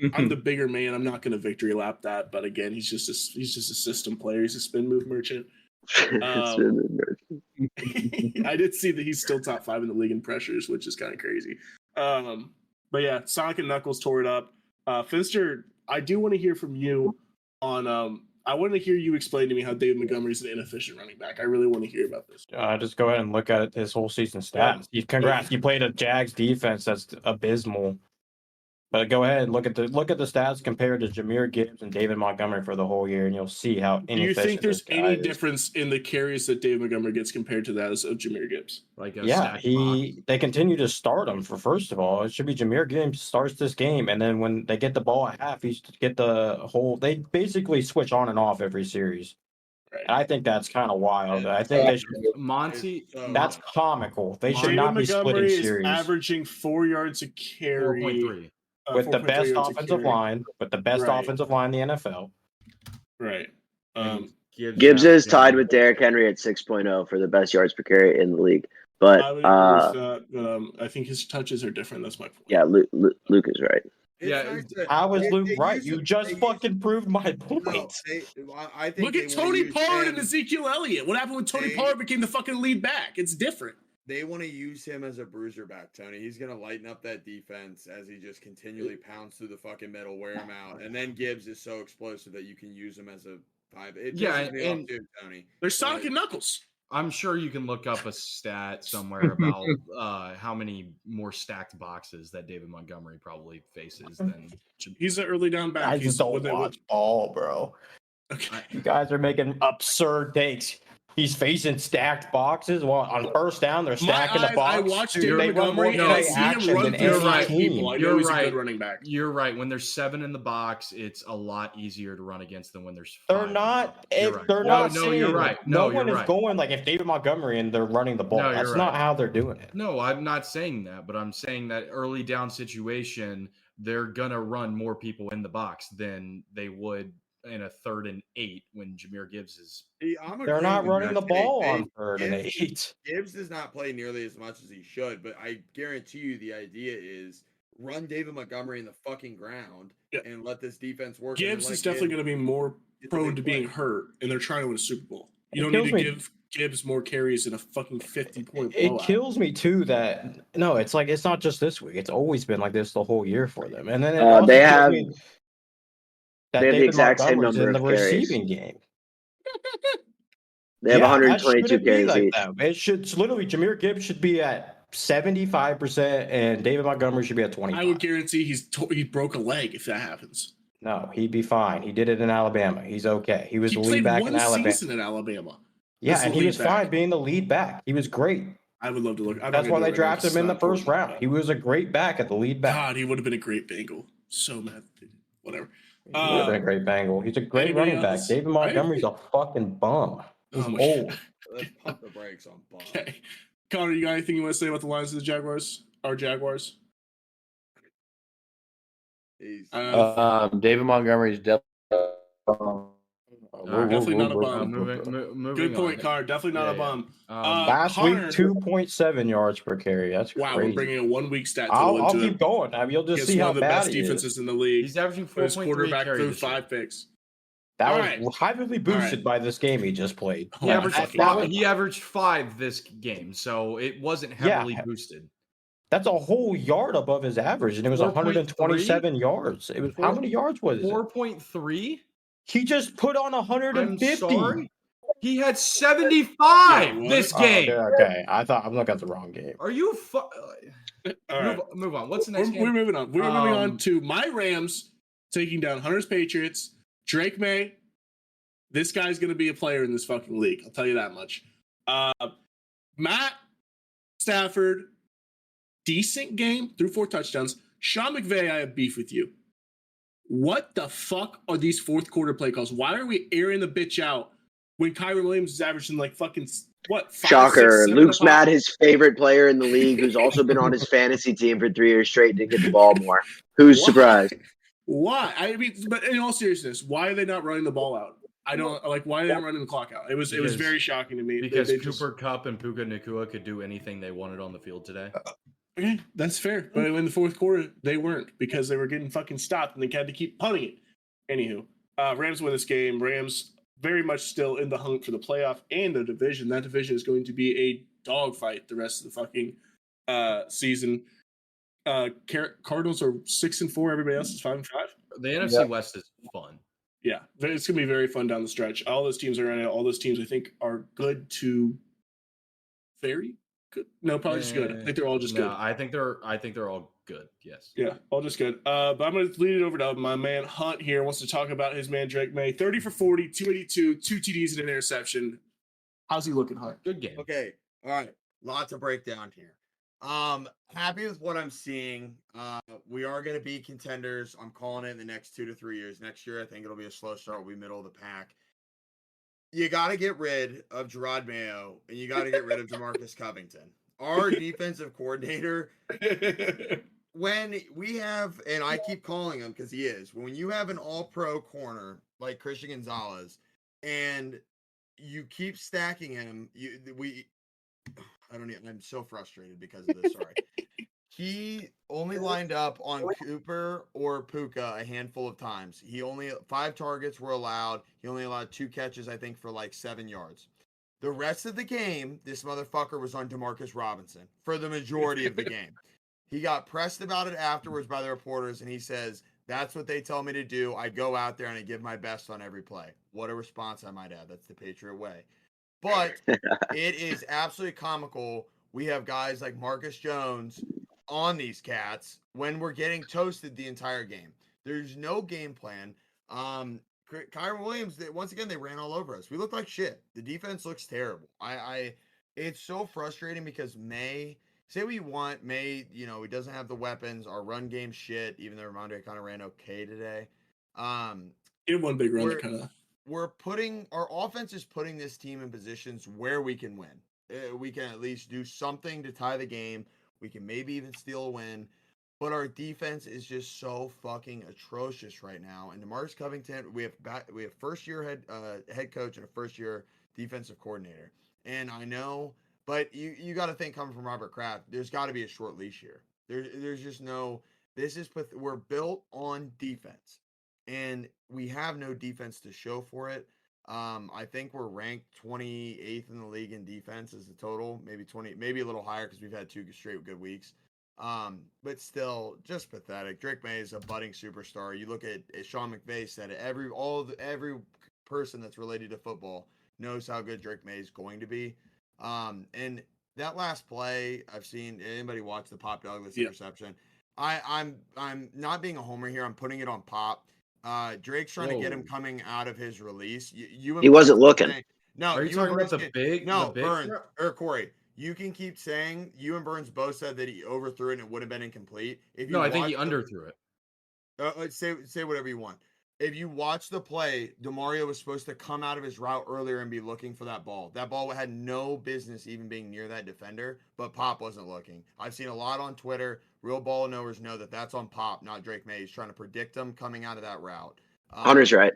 the bigger man. I'm not going to victory lap that. But again, he's just a system player. He's a spin move merchant. I did see that he's still top 5 in the league in pressures, which is kind of crazy. But yeah, Sonic and Knuckles tore it up. Finster, I do want to hear from you on. I want to hear you explain to me how David Montgomery is an inefficient running back. I really want to hear about this. Just go ahead and look at his whole season stats. Congrats, you played a Jags defense that's abysmal. But go ahead and look at the stats compared to Jahmyr Gibbs and David Montgomery for the whole year, and you'll see how inefficient. Do you think there's any is. difference in the carries that David Montgomery gets compared to that of Jahmyr Gibbs? They continue to start him for first of all. It should be Jahmyr Gibbs starts this game, and then when they get the ball at half, he's get the whole. They basically switch on and off every series. Right. I think that's kind of wild. I think they should. Monty, that's comical. They should not be splitting series. Is averaging 4 yards a carry. 4.3. With the best offensive line, in the NFL. Right. Gibbs is tied with Derrick Henry at 6.0 for the best yards per carry in the league. But I would agree with that, I think his touches are different. That's my point. Yeah, Luke is right. How is Luke right? You just fucking proved my point. I think look at Tony Pollard and Ezekiel Elliott. What happened when Tony Pollard became the fucking lead back? It's different. They want to use him as a bruiser back, Tony. He's going to lighten up that defense as he just continually pounds through the fucking middle, wear him out. And then Gibbs is so explosive that you can use him as a 5. And Tony. There's Sonic and Knuckles. I'm sure you can look up a stat somewhere about how many more stacked boxes that David Montgomery probably faces than he's an early down back. I just don't watch ball, bro. Okay. You guys are making absurd takes. He's facing stacked boxes. Well, on first down, they're stacking the box. I watched David Montgomery and I see him run through 5 people. I know he's a good running back. You're right. When there's 7 in the box, it's a lot easier to run against than when there's 5. They're not. They're not. No, you're right. No one is going like if David Montgomery and they're running the ball. That's not how they're doing it. No, I'm not saying that, but I'm saying that early down situation, they're gonna run more people in the box than they would in a 3rd and 8 when Jahmyr Gibbs is. They're not running the ball on 3rd and 8. Gibbs does not play nearly as much as he should, but I guarantee you the idea is run David Montgomery in the fucking ground and let this defense work. Gibbs is definitely going to be more prone to being hurt, and they're trying to win a Super Bowl. You don't need to give Gibbs more carries in a fucking 50-point blowout. It kills me too that it's like it's not just this week. It's always been like this the whole year for them, and then they have the exact same number in the of carries. Receiving game. They have 122 carries each. It should literally Jahmyr Gibbs should be at 75%, and David Montgomery should be at 25%. I would guarantee he broke a leg if that happens. No, he'd be fine. He did it in Alabama. He's okay. He was the lead back in Alabama. He played 1 season in Alabama. Yeah, and he was fine being the lead back. He was great. I would love to look. That's why they drafted him in the first round. He was a great back at the lead back. God, he would have been a great Bengal. So mad. Whatever. He would have been a great Bengal. He's a great running back. David Montgomery's a fucking bum. He's old. Let's pump the brakes on bum. Okay. Connor, you got anything you want to say about the Lions of the Jaguars? Our Jaguars? David Montgomery's definitely not a bum. Good point, Connor. Definitely not a bum. Last week, 2.7 yards per carry. That's crazy. Wow, we're bringing a 1 week stat. I'll keep going. You'll just see how bad one of the best defenses in the league. He's averaging 4.3 quarterback carries threw 5 picks. That was heavily boosted by this game he just played. He averaged 5 this game, so it wasn't heavily boosted. That's a whole yard above his average, and it was 127 yards. It was how many yards was it? 4.3. He just put on 150. I'm sorry. He had 75 this game. Okay, I'm looking at the wrong game. Are you? All right. Move on. What's the next game? We're moving on. We're moving on to my Rams taking down Hunter's Patriots. Drake May. This guy's going to be a player in this fucking league. I'll tell you that much. Matt Stafford, decent game, threw 4 touchdowns. Sean McVay, I have beef with you. What the fuck are these fourth quarter play calls? Why are we airing the bitch out when Kyron Williams is averaging like fucking what? 5, Shocker. 6, 7 Luke's mad his favorite player in the league, who's also been on his fantasy team for 3 years straight, didn't get the ball more. Who's surprised? Why? I mean, but in all seriousness, why are they not running the ball out? I don't like why they didn't run the clock out. It was very shocking to me because Cooper Kupp and Puka Nacua could do anything they wanted on the field today. Okay, that's fair. But in the fourth quarter, they weren't because they were getting fucking stopped and they had to keep punting it. Anywho, Rams win this game. Rams very much still in the hunt for the playoff and the division. That division is going to be a dogfight the rest of the fucking season. Cardinals are 6-4. Everybody else is 5-5. The NFC West is fun. Yeah, it's gonna be very fun down the stretch. All those teams are in it. All those teams, I think, are good to very good. No, probably just good. I think they're all just good. I think they're all good. Yes. Yeah, all just good. But I'm going to lead it over to my man Hunt here. Wants to talk about his man Drake May. 30 for 40, 282, 2 TDs and an interception. How's he looking, Hunt? Good game. Okay. All right. Lots to break down here. Happy with what I'm seeing. We are going to be contenders. I'm calling it in the next 2 to 3 years. Next year, I think it'll be a slow start. We'll be middle of the pack. You got to get rid of Gerard Mayo, and you got to get rid of DeMarcus Covington. Our defensive coordinator, when we have, and I keep calling him because he is, when you have an all-pro corner like Christian Gonzalez, and you keep stacking him, I'm so frustrated because of this. Sorry. He only lined up on Cooper or Puka a handful of times. 5 targets were allowed. He only allowed 2 catches, I think, for like 7 yards. The rest of the game, this motherfucker was on Demarcus Robinson for the majority of the game. He got pressed about it afterwards by the reporters, and he says, that's what they tell me to do. I go out there and I give my best on every play. What a response, I might add. That's the Patriot way. But it is absolutely comical. We have guys like Marcus Jones on these cats when we're getting toasted the entire game. There's no game plan. Kyron Williams, once again, they ran all over us. We looked like shit. The defense looks terrible. It's so frustrating because say what you want, he doesn't have the weapons. Our run game shit, even though Ramondre kind of ran okay today. In one big run, kind of. Our offense is putting this team in positions where we can win. We can at least do something to tie the game. We can maybe even steal a win. But our defense is just so fucking atrocious right now. And DeMarcus Covington, we have first-year head coach and a first-year defensive coordinator. And I know, but you got to think, coming from Robert Kraft, there's got to be a short leash here. There's just no. We're built on defense, and we have no defense to show for it. I think we're ranked 28th in the league in defense as a total, maybe a little higher because we've had 2 straight good weeks. But still just pathetic. Drake May is a budding superstar. You look at Sean McVay said it, every person that's related to football knows how good Drake May is going to be. And that last play, I've seen anybody watch the Pop Douglas interception. I'm not being a homer here. I'm putting it on Pop. Drake's trying to get him coming out of his release. He wasn't looking. No, are you talking about the big? No, Burns or Corey. You can keep saying you and Burns both said that he overthrew it and it would have been incomplete. I think he underthrew it. Say whatever you want. If you watch the play, DeMario was supposed to come out of his route earlier and be looking for that ball. That ball had no business even being near that defender, but Pop wasn't looking. I've seen a lot on Twitter. Real ball knowers know that that's on Pop, not Drake May. He's trying to predict him coming out of that route. Hunter's right.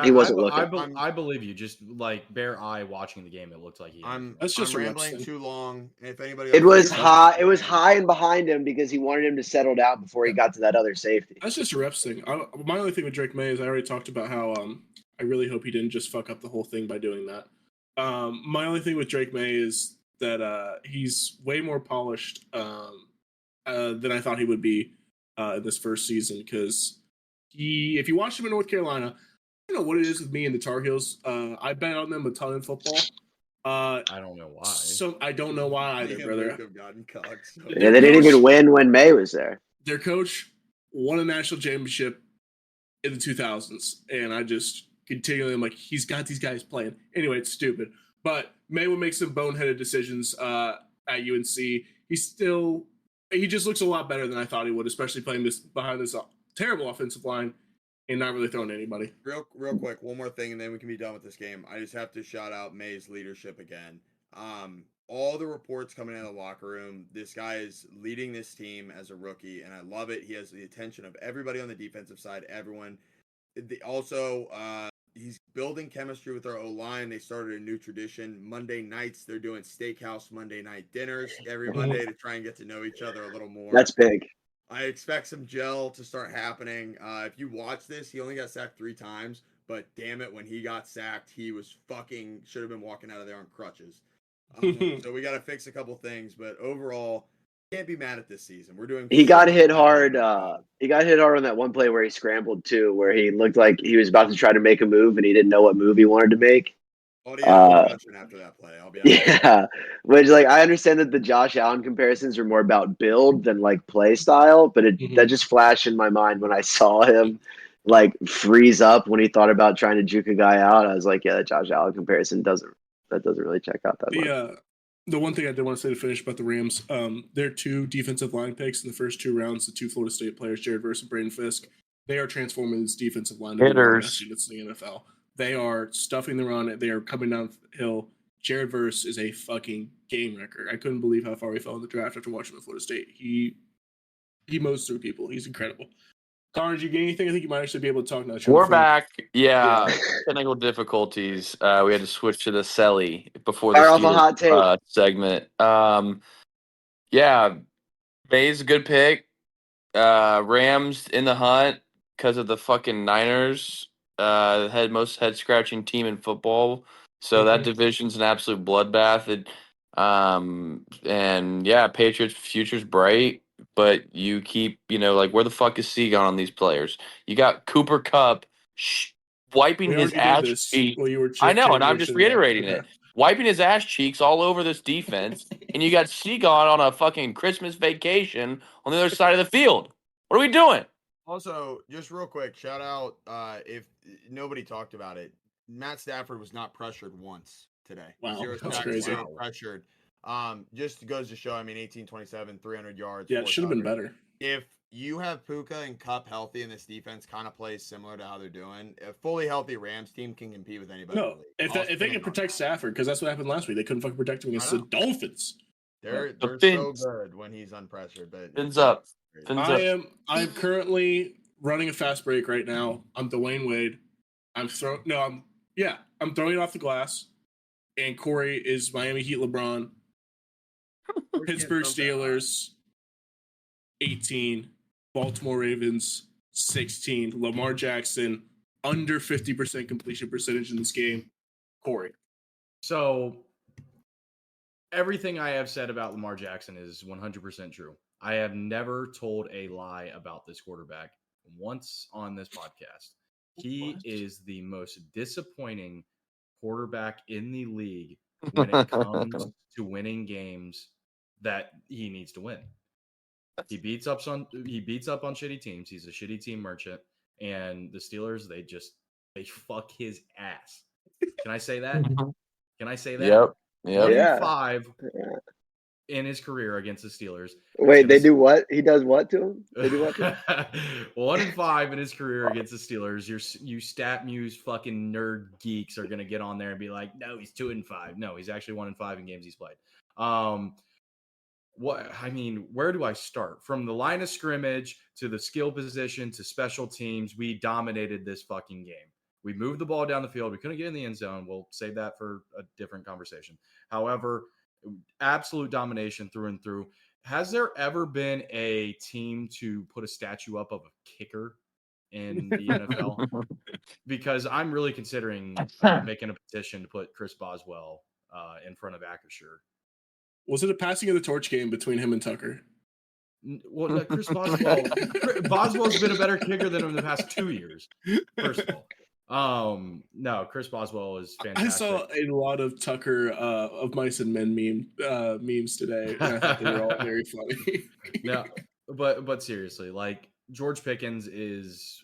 He wasn't looking. I believe you. Just like bare eye watching the game, it looked like he. That's just rambling too long. If anybody, It was high. It was high and behind him because he wanted him to settle down before he got to that other safety. That's just a reps thing. My only thing with Drake May is I already talked about how I really hope he didn't just fuck up the whole thing by doing that. My only thing with Drake May is that he's way more polished than I thought he would be in this first season because if you watch him in North Carolina. I don't know what it is with me and the Tar Heels. I bet on them a ton in football. I don't know why. So I don't know why either, brother. Yeah, they didn't even win when May was there. Their coach won a national championship in the 2000s, and I just continually am like, he's got these guys playing. Anyway, it's stupid. But May would make some boneheaded decisions at UNC. He just looks a lot better than I thought he would, especially playing behind this terrible offensive line. And not really throwing anybody. Real quick, one more thing, and then we can be done with this game. I just have to shout out May's leadership again. All the reports coming out of the locker room, this guy is leading this team as a rookie, and I love it. He has the attention of everybody on the defensive side, everyone. Also, he's building chemistry with our O-line. They started a new tradition. Monday nights, they're doing steakhouse Monday night dinners every Monday to try and get to know each other a little more. That's big. I expect some gel to start happening. If you watch this, he only got sacked 3 times, but damn it, when he got sacked, he was should have been walking out of there on crutches. So we got to fix a couple things, but overall, can't be mad at this season. We're doing. He got hit hard. He got hit hard on that one play where he scrambled too, where he looked like he was about to try to make a move and he didn't know what move he wanted to make. Oh, yeah, after that play, I'll be honest. Yeah, which like I understand that the Josh Allen comparisons are more about build than like play style, but that just flashed in my mind when I saw him like freeze up when he thought about trying to juke a guy out. I was like, yeah, that Josh Allen comparison doesn't really check out that much. The one thing I did want to say to finish about the Rams, their 2 defensive line picks in the first 2 rounds, the 2 Florida State players, Jared Verse and Braden Fisk, they are transforming this defensive line into one of the best units in the NFL. They are stuffing the run. They are coming downhill. Jared Verse is a fucking game wrecker. I couldn't believe how far he fell in the draft after watching with Florida State. He mows through people. He's incredible. Connor, did you get anything? I think you might actually be able to talk now. We're back. Yeah. Technical difficulties. We had to switch to the Selly before the hot take. Segment. Yeah. Bay's a good pick. Rams in the hunt because of the fucking Niners. Most head scratching team in football. So that division's an absolute bloodbath. And yeah, Patriots future's bright. But you keep, like, where the fuck is Seagon on these players? You got Cooper Kupp wiping his ass cheeks. I know, and I'm just reiterating it. Wiping his ass cheeks all over this defense, and you got Seagon on a fucking Christmas vacation on the other side of the field. What are we doing? Also, just real quick, shout out, if nobody talked about it, Matt Stafford was not pressured once today. Wow, 0 that's crazy. Pressured. Just goes to show, 18-27, 300 yards. Yeah, it should have been better. If you have Puka and Kupp healthy and this defense kind of plays similar to how they're doing, a fully healthy Rams team can compete with anybody. No, if they can protect Stafford, because that's what happened last week. They couldn't fucking protect him against the Dolphins. They're so good when he's unpressured. But Fins up. I'm currently running a fast break right now. I'm Dwayne Wade. I'm throwing it off the glass. And Corey is Miami Heat LeBron. Pittsburgh Steelers 18, Baltimore Ravens 16, Lamar Jackson under 50% completion percentage in this game. Corey. So everything I have said about Lamar Jackson is 100% true. I have never told a lie about this quarterback once on this podcast. He is the most disappointing quarterback in the league when it comes to winning games that he needs to win. He beats up on shitty teams. He's a shitty team merchant, and the Steelers they fuck his ass. Can I say that? Can I say that? Yep. 1-5 in his career against the Steelers. Wait, they do what? He does what to him? They do what to him? 1-5 in his career against the Steelers. You stat muse fucking nerd geeks are gonna get on there and be like, no, he's 2-5. No, he's actually 1-5 in games he's played. Where do I start? From the line of scrimmage to the skill position to special teams, we dominated this fucking game. We moved the ball down the field. We couldn't get in the end zone. We'll save that for a different conversation. However, absolute domination through and through. Has there ever been a team to put a statue up of a kicker in the NFL? Because I'm really considering making a petition to put Chris Boswell in front of Acrisure. Was it a passing of the torch game between him and Tucker? Well, Chris Boswell's been a better kicker than him in the past 2 years, first of all. No, Chris Boswell is fantastic. I saw a lot of Tucker of Mice and Men memes today, and I thought they were all very funny. No, but seriously, like, George Pickens is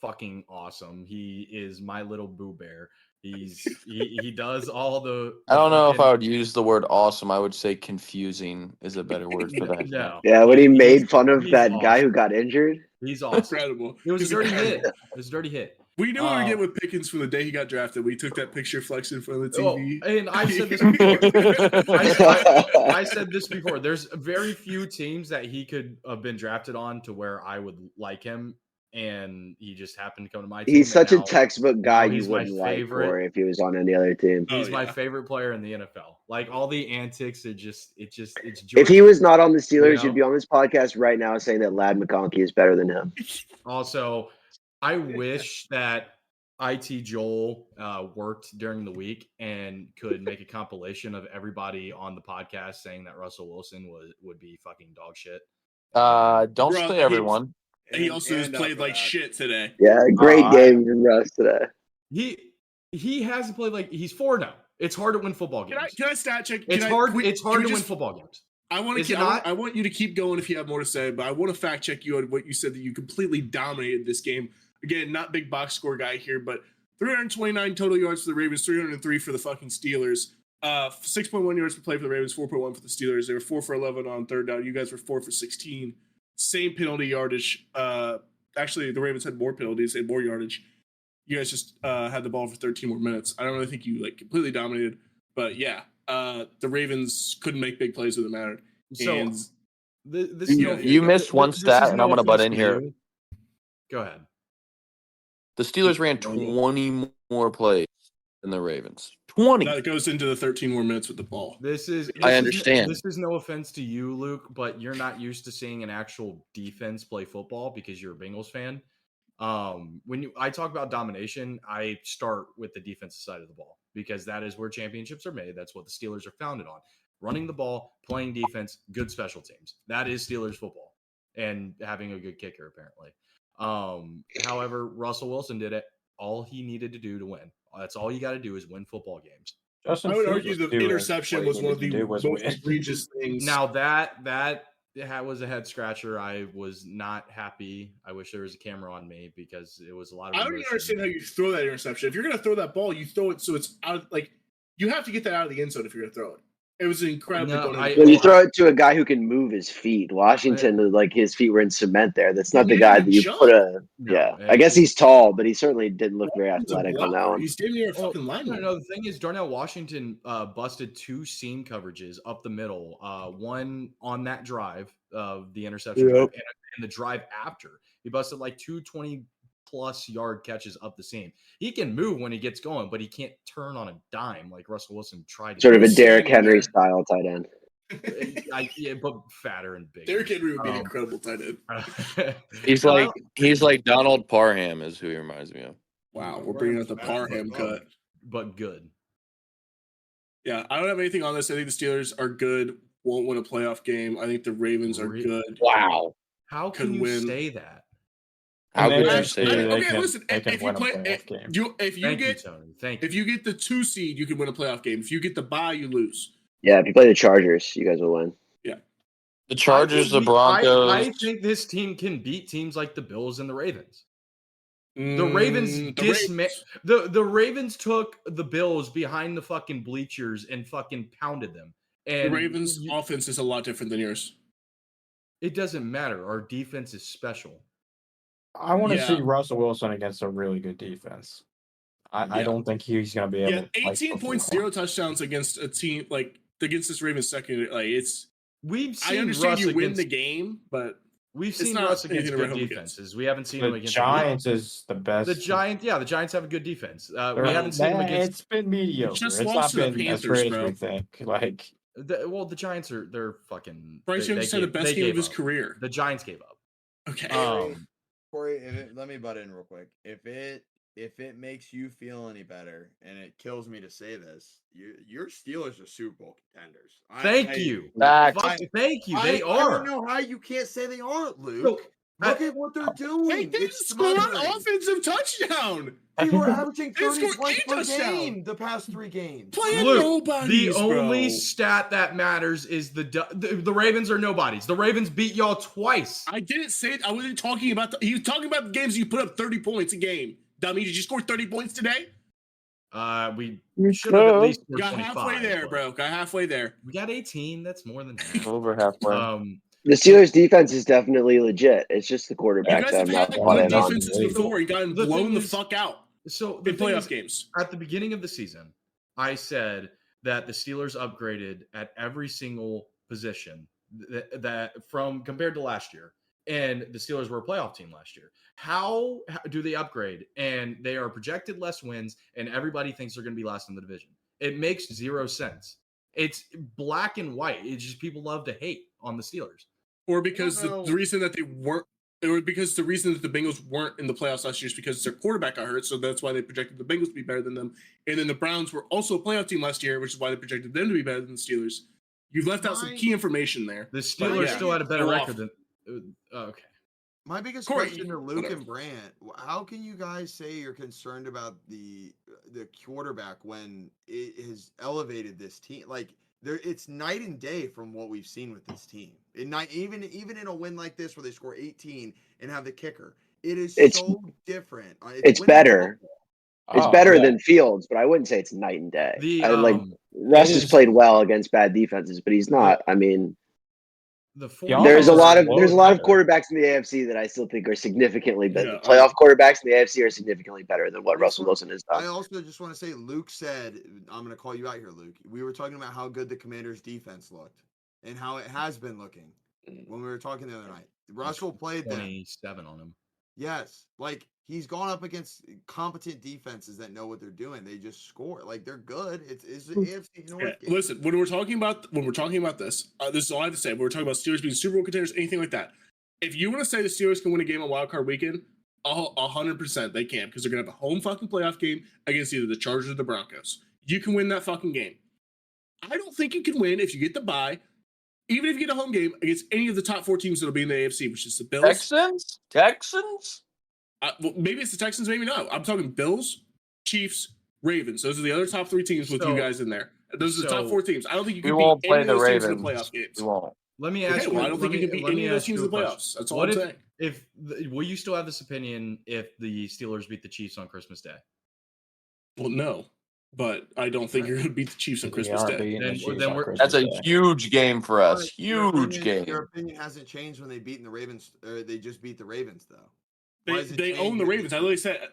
fucking awesome. He is my little Boo Bear. He does all the I don't know if I would use the word awesome. I would say confusing is a better word for that. No. Yeah, when he made fun of that guy who got injured. He's awesome. Incredible. It was a dirty hit. It was a dirty hit. We knew what we get with Pickens from the day he got drafted. We took that picture flexing in front of the TV. And I've said this before. I said this before. There's very few teams that he could have been drafted on to where I would like him and he just happened to come to my team. He's such now, a textbook guy you he's my wouldn't like favorite. Corey if he was on any other team. He's my favorite player in the NFL. Like all the antics are it's If he was not on the Steelers, you know? you'd be on this podcast right now saying that Lad McConkey is better than him. Also, I wish that IT Joel worked during the week and could make a compilation of everybody on the podcast saying that Russell Wilson would be fucking dog shit. Don't say everyone. He also has played like shit today. Yeah, great game from Russ today. He hasn't played like he's 4-0. It's hard to win football games. Can I stat check? It's hard to win football games. I want you to keep going if you have more to say, but I want to fact check you on what you said that you completely dominated this game. Again, not big box score guy here, but 329 total yards for the Ravens, 303 for the fucking Steelers. 6.1 yards per play for the Ravens, 4.1 for the Steelers. They were 4 for 11 on third down. You guys were 4 for 16. Same penalty yardage. Actually, the Ravens had more penalties and more yardage. You guys just had the ball for 13 more minutes. I don't really think you completely dominated, but yeah, the Ravens couldn't make big plays when it mattered. So and you missed one stat, and I'm going to butt in here. Go ahead. The Steelers ran 20 more plays than the Ravens. 20. That goes into the 13 more minutes with the ball. I understand. This is no offense to you, Luke, but you're not used to seeing an actual defense play football because you're a Bengals fan. When I talk about domination, I start with the defensive side of the ball because that is where championships are made. That's what the Steelers are founded on. Running the ball, playing defense, good special teams. That is Steelers football, and having a good kicker, apparently. However, Russell Wilson did it. All he needed to do to win. That's all you got to do is win football games. I would argue the interception was one of the most egregious things. Now that was a head scratcher. I was not happy. I wish there was a camera on me because it was a lot of. I don't even understand how you throw that interception. If you're going to throw that ball, you throw it so it's out. You have to get that out of the end zone if you're going to throw it. It was incredible. You throw it to a guy who can move his feet. Washington, his feet were in cement there. That's not the guy that you put a. I guess he's tall, but he certainly didn't look very athletic on that one. He's damn near a fucking lineman. No, the thing is, Darnell Washington busted 2 seam coverages up the middle. One on that drive of the interception, and the drive after. He busted 2 20-plus yard catches up the seam. He can move when he gets going, but he can't turn on a dime like Russell Wilson tried to. Sort of a Derrick Henry style tight end. But fatter and bigger. Derrick Henry would be an incredible tight end. He's like Donald Parham is who he reminds me of. Wow, we're bringing out the Parham cut. But good. Yeah, I don't have anything on this. I think the Steelers are good, won't win a playoff game. I think the Ravens are good. Wow. How can you say that? How could you say that? Okay, listen. If you get the 2 seed, you can win a playoff game. If you get the bye, you lose. Yeah, if you play the Chargers, you guys will win. Yeah. The Chargers, the Broncos. I think this team can beat teams like the Bills and the Ravens. The Ravens took the Bills behind the fucking bleachers and fucking pounded them. And the Ravens' offense is a lot different than yours. It doesn't matter. Our defense is special. I want to see Russell Wilson against a really good defense. I don't think he's going to be able to. 18 points, 0 touchdowns against a team against this Ravens secondary. I understand you win the game, but we've seen Russ against good defenses. We haven't seen him against the Giants. Is the best. The Giants have a good defense. We haven't seen him against. It's been mediocre. It's not been as great as we think. The Giants they're fucking. Bryce Young just had the best game of his career. The Giants gave up. Okay. Corey, let me butt in real quick. If it makes you feel any better, and it kills me to say this, your Steelers are Super Bowl contenders. Thank you. Thank you. They are. I don't know how you can't say they aren't, Luke. Look at what they're doing. They didn't score an offensive touchdown. They were averaging 30 points per game the past 3 games. The only stat that matters is the Ravens are nobodies. The Ravens beat y'all twice. I didn't say it. I wasn't talking about he was talking about the games you put up 30 points a game. Dummy, did you score 30 points today? We should have at least got halfway there, bro. Got halfway there. We got 18. That's more than half. Over halfway. The Steelers' defense is definitely legit. It's just the quarterback that I'm not good defenses before. You got him blown the fuck out. So in playoff games. At the beginning of the season, I said that the Steelers upgraded at every single position that from compared to last year. and the Steelers were a playoff team last year. How do they upgrade? And they are projected less wins, and everybody thinks they're going to be last in the division. It makes zero sense. It's black and white. It's just people love to hate on the Steelers. Or because the reason that they weren't, or because the reason that the Bengals weren't in the playoffs last year is because their quarterback got hurt, so that's why they projected the Bengals to be better than them. And then the Browns were also a playoff team last year, which is why they projected them to be better than the Steelers. You've left out some key information there. The Steelers still had a better record than. Okay. My biggest question to Luke and Brant: how can you guys say you're concerned about the quarterback when it has elevated this team? Like it's night and day from what we've seen with this team. Even in a win like this where they score 18 and have the kicker, it's so different. It's better. It's better than Fields, but I wouldn't say it's night and day. Russ has played well against bad defenses, but he's not. I mean, there's a lot of quarterbacks in the AFC that I still think are significantly better. Yeah, playoff quarterbacks in the AFC are significantly better than what Russell Wilson has done. I also just want to say, Luke said, I'm going to call you out here, Luke. We were talking about how good the Commanders' defense looked and how it has been looking when we were talking the other night. Russell played 27 on him. Yes, like he's gone up against competent defenses that know what they're doing. They just score. Like they're good. It's an AFC North game. Listen, when we're talking about this, this is all I have to say. When we're talking about Steelers being Super Bowl contenders, anything like that. If you want to say the Steelers can win a game on Wild Card Weekend, 100% they can, because they're gonna have a home fucking playoff game against either the Chargers or the Broncos. You can win that fucking game. I don't think you can win if you get the bye. Even if you get a home game against any of the top 4 teams that'll be in the AFC, which is the Bills. Texans? Well, maybe it's the Texans, maybe not. I'm talking Bills, Chiefs, Ravens. Those are the other top 3 teams with you guys in there. Those are the top 4 teams. I don't think you can beat any of those teams in the playoff games. We won't. Let me ask you. Well, I don't think you can beat any of those teams in the playoffs. That's all I'm saying. Will you still have this opinion if the Steelers beat the Chiefs on Christmas Day? Well, no. But I don't think you're going to beat the Chiefs on Christmas Day. That's a huge game for us. Huge game. Your opinion hasn't changed when they beat the Ravens. They just beat the Ravens, though. They own the Ravens. I literally said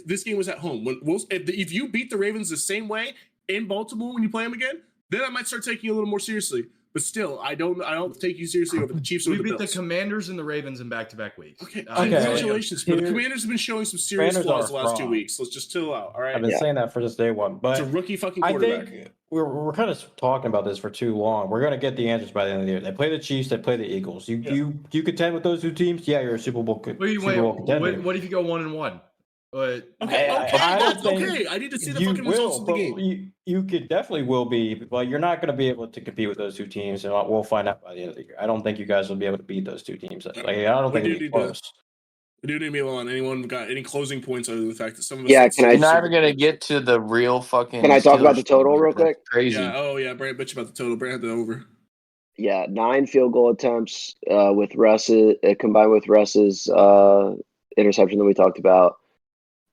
this game was at home. If you beat the Ravens the same way in Baltimore when you play them again, then I might start taking you a little more seriously. But still, I don't take you seriously over the Chiefs or the Bills. We beat the Commanders and the Ravens in back-to-back weeks. Okay, congratulations. But the Commanders have been showing some serious flaws the last 2 weeks. Let's just chill out, all right? I've been saying that for this day one. But it's a rookie fucking quarterback. I think we're kind of talking about this for too long. We're going to get the answers by the end of the year. They play the Chiefs. They play the Eagles. You contend with those 2 teams? Yeah, you're a Super Bowl contender. What if you go 1-1? Okay. I need to see the fucking results of the game. You could definitely will be, but you're not going to be able to compete with those 2 teams, and we'll find out by the end of the year. I don't think you guys will be able to beat those 2 teams. I don't think it'll be close. We do need to be on. Anyone got any closing points other than the fact that some of us? Yeah, you're not even going to get to the real fucking. Can I talk about the total real quick? That's crazy. Yeah. Brant, bitch about the total. Brant had the over. Yeah, 9 field goal attempts with Russ's combined with Russ's interception that we talked about.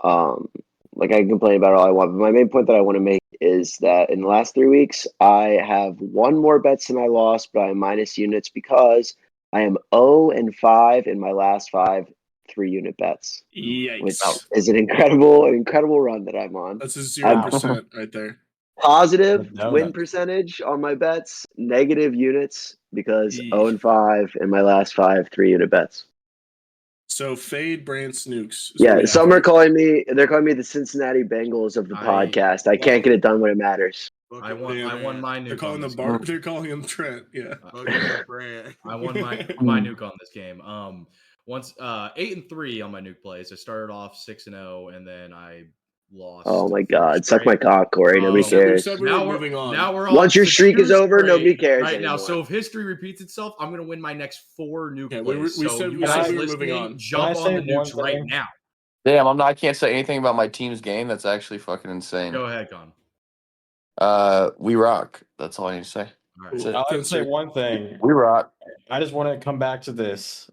I can complain about it all I want, but my main point that I want to make is that in the last 3 weeks, I have 1 more bets than I lost, but I am minus units because I am 0-5 in my last 5 3-unit bets. Yikes! Which is an incredible run that I'm on. That's a 0% right there. Positive win percentage on my bets, negative units because 0-5 in my last 5 3-unit bets. So fade Brant Snooks. Yeah, some are calling me. They're calling me the Cincinnati Bengals of the podcast. I can't get it done when it matters. I won my nuke. They're calling him Trent. Yeah. I won my nuke on this game. Once 8-3 on my nuke plays. I started off 6-0, and then I lost. Oh my God! Suck my cock, Corey. Nobody cares. Now we're moving on. Now we're once your streak is over, nobody cares right anymore. now. So if history repeats itself, I'm going to win my next 4 nuke plays. We said we were moving on. Jump on the nukes right now. Damn, I can't say anything about my team's game. That's actually fucking insane. Go ahead, Con. We rock. That's all I need to say. All right. I'll have to say one thing. We rock. I just want to come back to this.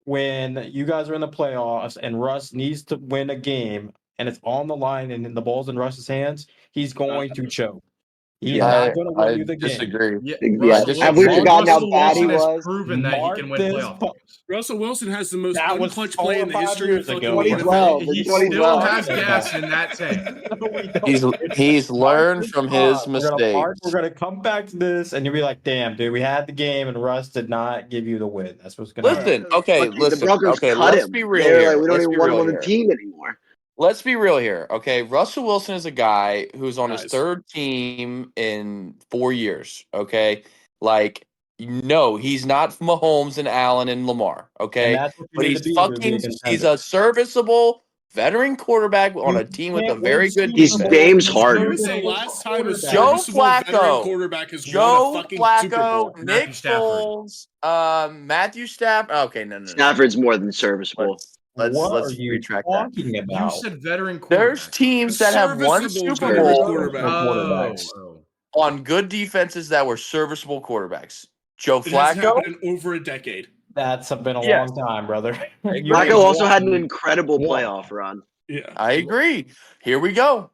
When you guys are in the playoffs and Russ needs to win a game and it's on the line and the ball's in Russ's hands, he's going to choke. He's Yeah. not going to win I you the game. disagree. Have we forgotten how bad he has was? proven that he can win playoff games. Russell Wilson has the most That was unclutch 4 play or in the 5 history years of fucking ago, bro. 2012. He In still 2012. has gas in that tank. No, we don't. He's learned Mark from this his pod. We're mistakes. gonna come back to this, and you'll be like, "Damn, dude, we had the game, and Russ did not give you the win." That's what's gonna happen. Listen, okay, The listen. Broncos Okay, cut let's him. be real They were here. like, we don't Let's even be want him real on the here. team anymore. Let's be real here. Okay, Russell Wilson is a guy who's on his Guys. 3rd team in 4 years. Okay, like no, he's not Mahomes and Allen and Lamar. And Okay, that's what you but need he's to be to be a fucking. He's contender. a serviceable veteran quarterback on You a team with a can't very win good Super He's defense. Bowls James with Harden. When was the serviceable last time a quarterbacks. Joe serviceable veteran Flacco, quarterback has won a Joe fucking Super Bowl? Flacco, Matthew Nick Stafford. Foles, Matthew Stafford. Okay, no. Stafford's more than serviceable. What are Let's you retract that. talking You about? said veteran There's quarterback. teams that have won Serviceable Super veteran Bowl quarterback. quarterbacks. on good defenses that were serviceable quarterbacks. Joe It hasn't Flacco. happened in over a decade. That's been a Yes. long time, brother. You Flacco ain't also had an won. incredible One. playoff run. Yeah. I agree. Here we go.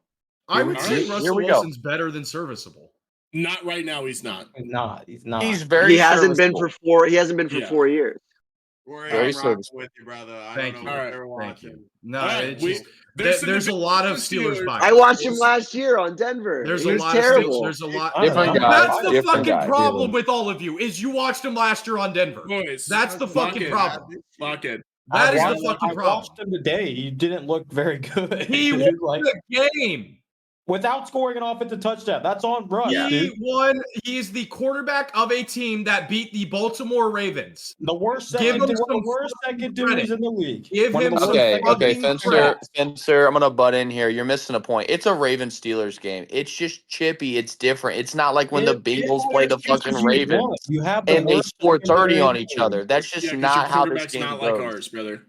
I would All say right. Here Russell we go. Wilson's better than serviceable. Not right now. He's not. He's not. He's very He hasn't been serviceable. for 4. He hasn't been for Yeah. 4 years. We're Very rocking serviceable. with you, brother. I Thank don't you. know what All they're Thank watching. you. No, All right, it's just there's a lot of Steelers bias. I watched him last year on Denver. There's he a was lot terrible. of Steelers. There's a lot. Different I don't know. guys. That's the Different fucking guys. problem with all of you is you watched him last year on Denver. Boys, That's the lock fucking in. problem. Lock in. That is I the fucking problem. watched him today. He didn't look very good. He dude. won Like, the game. without scoring an offensive touchdown. That's on Russ, He dude. won. He is the quarterback of a team that beat the Baltimore Ravens. The worst Give him one of some the worst secondaries in the league. Give One of him the some worst Okay, secondaries. fucking Spencer, I'm gonna butt in here. You're missing a point. It's a Ravens Steelers game. It's just chippy. It's different. It's not like when the Bengals play the fucking Ravens You have the and they worst score 30 secondary on in each the league. other. That's just Yeah, because not your how this quarterback's game not goes. like ours, brother.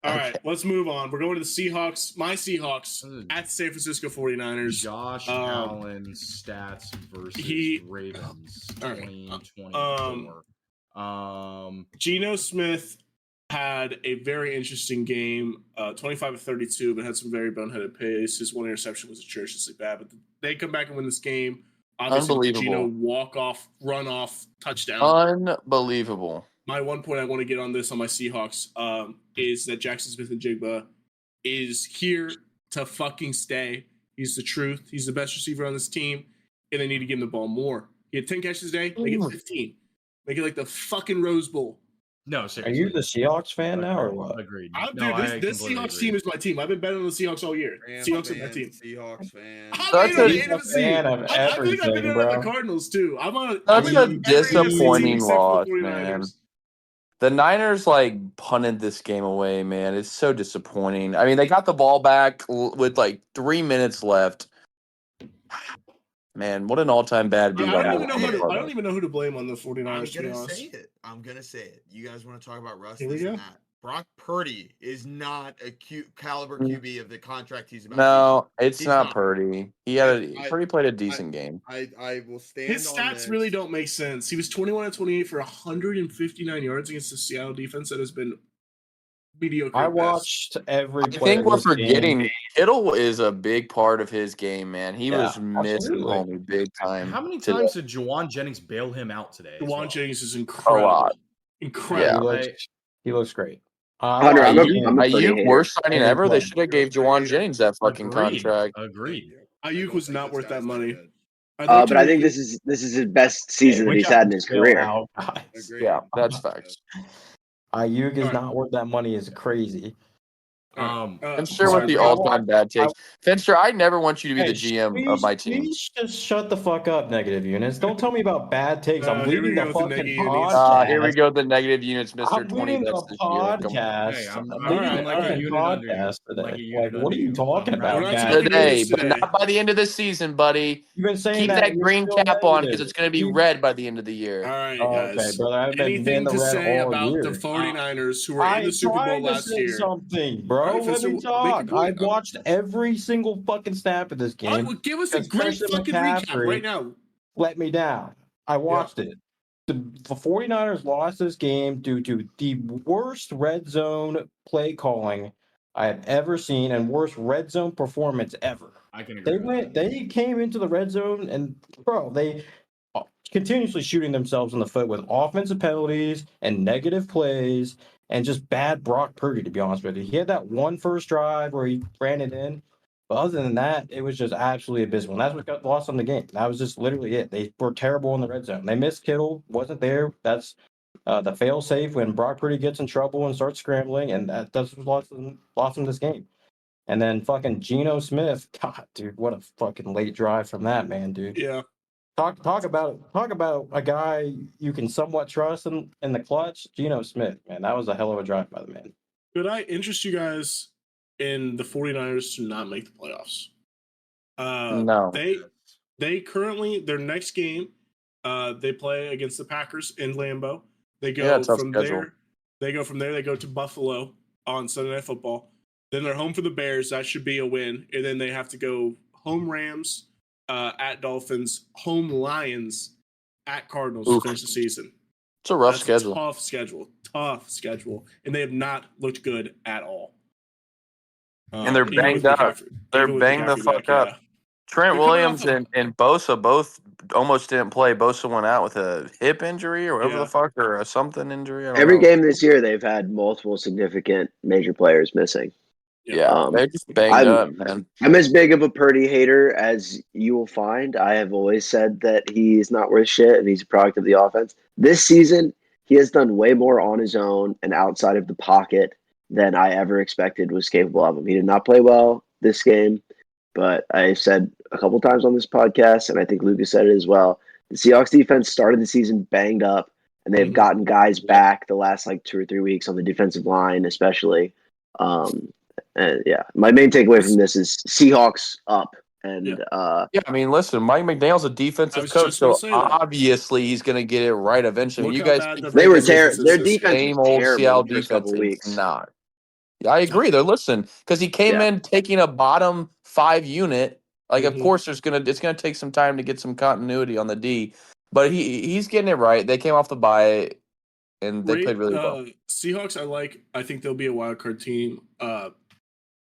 All right, let's move on. We're going to the Seahawks. My Seahawks at the San Francisco 49ers. Josh Allen stats versus Ravens all right. 2024. Geno Smith had a very interesting game, 25 of 32, but had some very boneheaded plays. His one interception was atrociously bad, but they come back and win this game. Obviously, Geno walk-off, run-off, touchdown. Unbelievable. My one point I want to get on this on my Seahawks is that Jackson Smith-Njigba is here to fucking stay. He's the truth. He's the best receiver on this team, and they need to give him the ball more. He had 10 catches today. Make it 15. Make it like the fucking Rose Bowl. No, seriously. Are you the Seahawks fan now or what? Agreed. This Seahawks team is my team. I've been betting on the Seahawks all year. Seahawks are my team. Seahawks fan. I'm a fan of I think I've been everything, in bro. on the Cardinals too. That's a disappointing except for the loss, man. 49ers. The Niners punted this game away, man. It's so disappointing. I mean, they got the ball back with 3 minutes left. Man, what an all-time bad beat. I don't even know who to blame on the 49ers. I'm gonna say it. You guys want to talk about Russ? Here we go. Brock Purdy is not a caliber QB of the contract he's about. No, it's He's not not. Purdy. Purdy played a decent game. I will stand. His on stats this. really don't make sense. He was 21 of 28 for 159 yards against the Seattle defense that has been mediocre. I at best. watched every I play think of we're this game. forgetting Kittle is a big part of his game, man. He Yeah, was missing absolutely. on me big time. How many today. times did Juwan Jennings bail him out today? as Juwan well? Jennings is A incredible. lot. Incredible. He looks great. Hunter, I'm a Purdy Ayuk, hater. worst signing Every ever. They play. should have gave Juwan Jennings that fucking Agreed. contract. Agreed. Ayuk was not worth that money. But I think this is his best season that he's had in his career. Yeah, that's facts. Ayuk is All right. not worth that money. Is crazy. Finster with the all-time bad takes. Finster, I never want you to be the GM of my team. Please just shut the fuck up, negative units. Don't tell me about bad takes. I'm Here we leaving go the with the fucking negative units. podcast. Here we go, the negative units, Mr. I'm 20 leaving bets the this year. Come on. podcast. Hey, I'm I'm all leaving right, the all right. fucking Unit under you. podcast I'm today. like a unit What are under you you. talking I'm about, We're not guys? talking Today, news but today. not by the end of the season, buddy. You've been saying Keep that that you're green still cap on because negative. it's going to be red by the end of the year. All right, Oh, guys. okay, brother. I've been Anything in the to red say all about year. the 49ers who were in the Super Bowl last say year? something, bro. All right, Let me make your talk. point. I've watched every single fucking snap of this All right, game. well, give us a Because great Christian fucking recap McCaffrey right now. let me down. I watched it. The 49ers lost this game due to the worst red zone play calling I have ever seen and worst red zone performance ever. I can agree. They came into the red zone and bro, they continuously shooting themselves in the foot with offensive penalties and negative plays and just bad Brock Purdy, to be honest with you. He had that one first drive where he ran it in. But other than that, it was just absolutely abysmal. And that's what got lost on the game. That was just literally it. They were terrible in the red zone. They missed Kittle, wasn't there. That's the fail safe when Brock Purdy gets in trouble and starts scrambling, and that's what lost them this game. And then fucking Geno Smith, God, dude, what a fucking late drive from that man, dude. Yeah. Talk about a guy you can somewhat trust in the clutch. Geno Smith, man, that was a hell of a drive by the man. Could I interest you guys in the 49ers to not make the playoffs? No. They currently, their next game, they play against the Packers in Lambeau. They go from there. They go from there. They go to Buffalo on Sunday Night Football. Then they're home for the Bears. That should be a win. And then they have to go home Rams, at Dolphins, home Lions, at Cardinals to finish the season. It's a rough schedule. Tough schedule. And they have not looked good at all. And they're banged up. They're banged the fuck up. Yeah. Trent Williams and Bosa both almost didn't play. Bosa went out with a hip injury or whatever the fuck, or a something injury. Every game this year, they've had multiple significant major players missing. Yeah, they're just banged up, man. I'm as big of a Purdy hater as you will find. I have always said that he's not worth shit and he's a product of the offense. This season, he has done way more on his own and outside of the pocket than I ever expected was capable of him. He did not play well this game, but I said a couple times on this podcast, and I think Lucas said it as well, the Seahawks defense started the season banged up, and they've gotten guys back the last 2 or 3 weeks on the defensive line, especially. And my main takeaway from this is Seahawks up. And I mean, listen, Mike McDaniel's a defensive coach, so obviously he's going to get it right eventually. I mean, you guys, they were terrible. Their defense same was old terrible Seattle the first couple defense. weeks. It's not. Yeah, I agree. They're because he came in taking a bottom 5 unit. Of course, it's gonna take some time to get some continuity on the D, but he's getting it right. They came off the bye, and they played really well. Seahawks, I think they'll be a wild card team.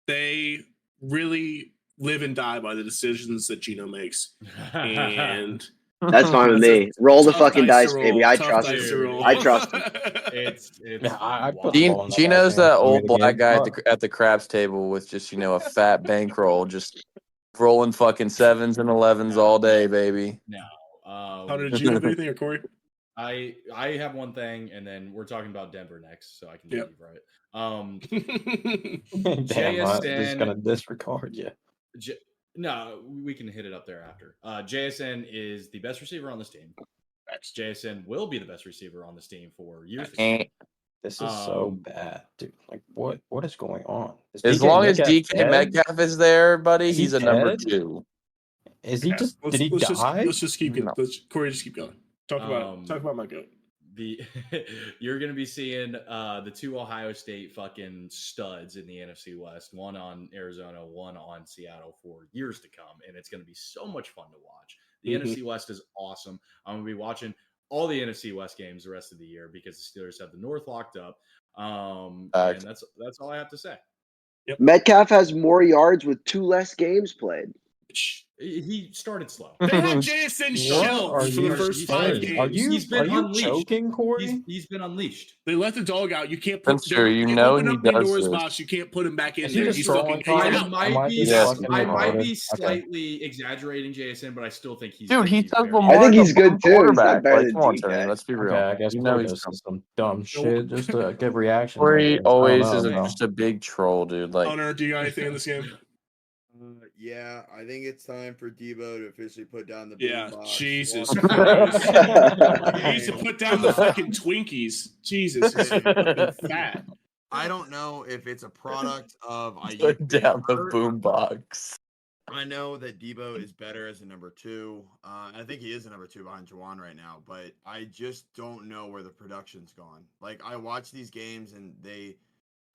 They really live and die by the decisions that Geno makes, and that's fine with me. Roll the fucking dice, baby. I trust him. I trust him. Geno's that old black guy at the craps table with just a fat bankroll, just rolling fucking 7s and 11s all day, baby. No. How did you have anything, or Corey? I have one thing, and then we're talking about Denver next, so I can leave, right? Damn, I'm just gonna disregard you. No, we can hit it up there after. JSN is the best receiver on this team. JSN will be the best receiver on this team for years to come. This is so bad, dude. What is going on? As long as DK Metcalf is there, buddy, he's a number 2. Is he just? Did he die? Let's just keep going. Corey, just keep going. Talk about my goat. You're going to be seeing the 2 Ohio State fucking studs in the NFC West, one on Arizona, one on Seattle for years to come, and it's going to be so much fun to watch. The NFC West is awesome. I'm going to be watching all the NFC West games the rest of the year because the Steelers have the North locked up. And that's all I have to say. Yep. Metcalf has more yards with 2 less games played. He started slow. They had JSN shelved for the first 5 games. He's been unleashed. Joking, Corey? He's been unleashed. They let the dog out. You can't put sure he open up Pandora's box. You can't put him back in there. He's fucking I might be slightly exaggerating JSN, but I still think he's dude. He does I think he's good too. Quarterback. Come on, Tony, let's be real. Okay, I guess he's some dumb shit just to get reactions. Corey always is just a big troll, dude. Hunter, do you got anything in this game? Yeah, I think it's time for Debo to officially put down the boom box. Jesus Christ. He needs to put down the fucking Twinkies. Jesus, he's fucking fat. I don't know if it's a product of put down the boom box. I know that Debo is better as a number 2. I think he is a number 2 behind Juwan right now, but I just don't know where the production's gone. I watch these games and they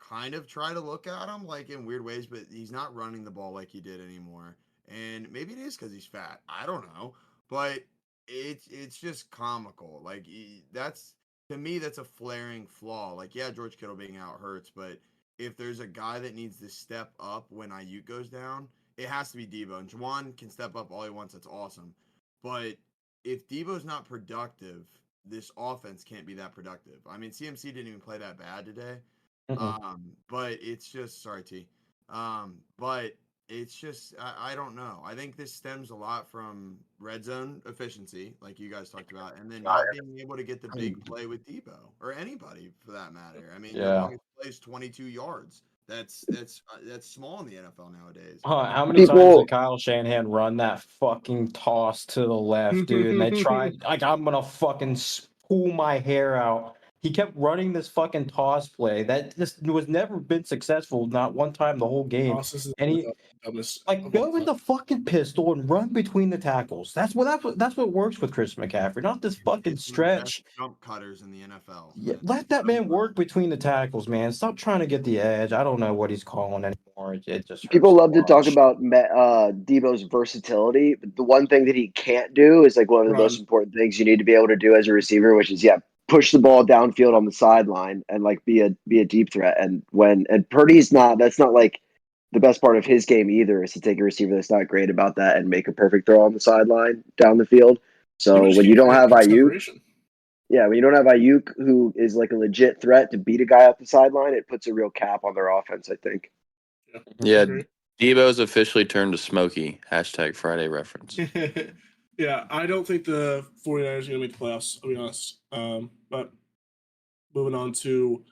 kind of try to look at him in weird ways, but he's not running the ball like he did anymore. And maybe it is because he's fat. I don't know, but it's just comical. To me, that's a flaring flaw. George Kittle being out hurts, but if there's a guy that needs to step up when Ayuk goes down, it has to be Debo. And Juwan can step up all he wants. That's awesome. But if Debo's not productive, this offense can't be that productive. I mean, CMC didn't even play that bad today. But it's just sorry, T. But it's just I don't know. I think this stems a lot from red zone efficiency, like you guys talked about, and then not being able to get the big play with Debo or anybody for that matter. I mean, the longest play is 22 yards. That's small in the NFL nowadays. How many times did Kyle Shanahan run that fucking toss to the left, dude? And they tried, like, I'm gonna fucking pull my hair out. He kept running this fucking toss play that just was never been successful, not one time the whole game. And he go with the fucking pistol and run between the tackles. That's what works with Chris McCaffrey, not this fucking stretch. Jump cutters in the NFL. Yeah, let that man work between the tackles, man. Stop trying to get the edge. I don't know what he's calling anymore. It just people love to talk about Debo's versatility. But the one thing that he can't do is like one of the most important things you need to be able to do as a receiver, which is push the ball downfield on the sideline and like be a deep threat. And Purdy's that's not like the best part of his game either, is to take a receiver that's not great about that and make a perfect throw on the sideline down the field. So when you don't have Ayuk, when you don't have Ayuk, who is like a legit threat to beat a guy up the sideline, it puts a real cap on their offense, I think. Yeah, Debo's officially turned to Smokey. #Friday reference. Yeah, I don't think the 49ers are going to make the playoffs, I'll be honest. But moving on to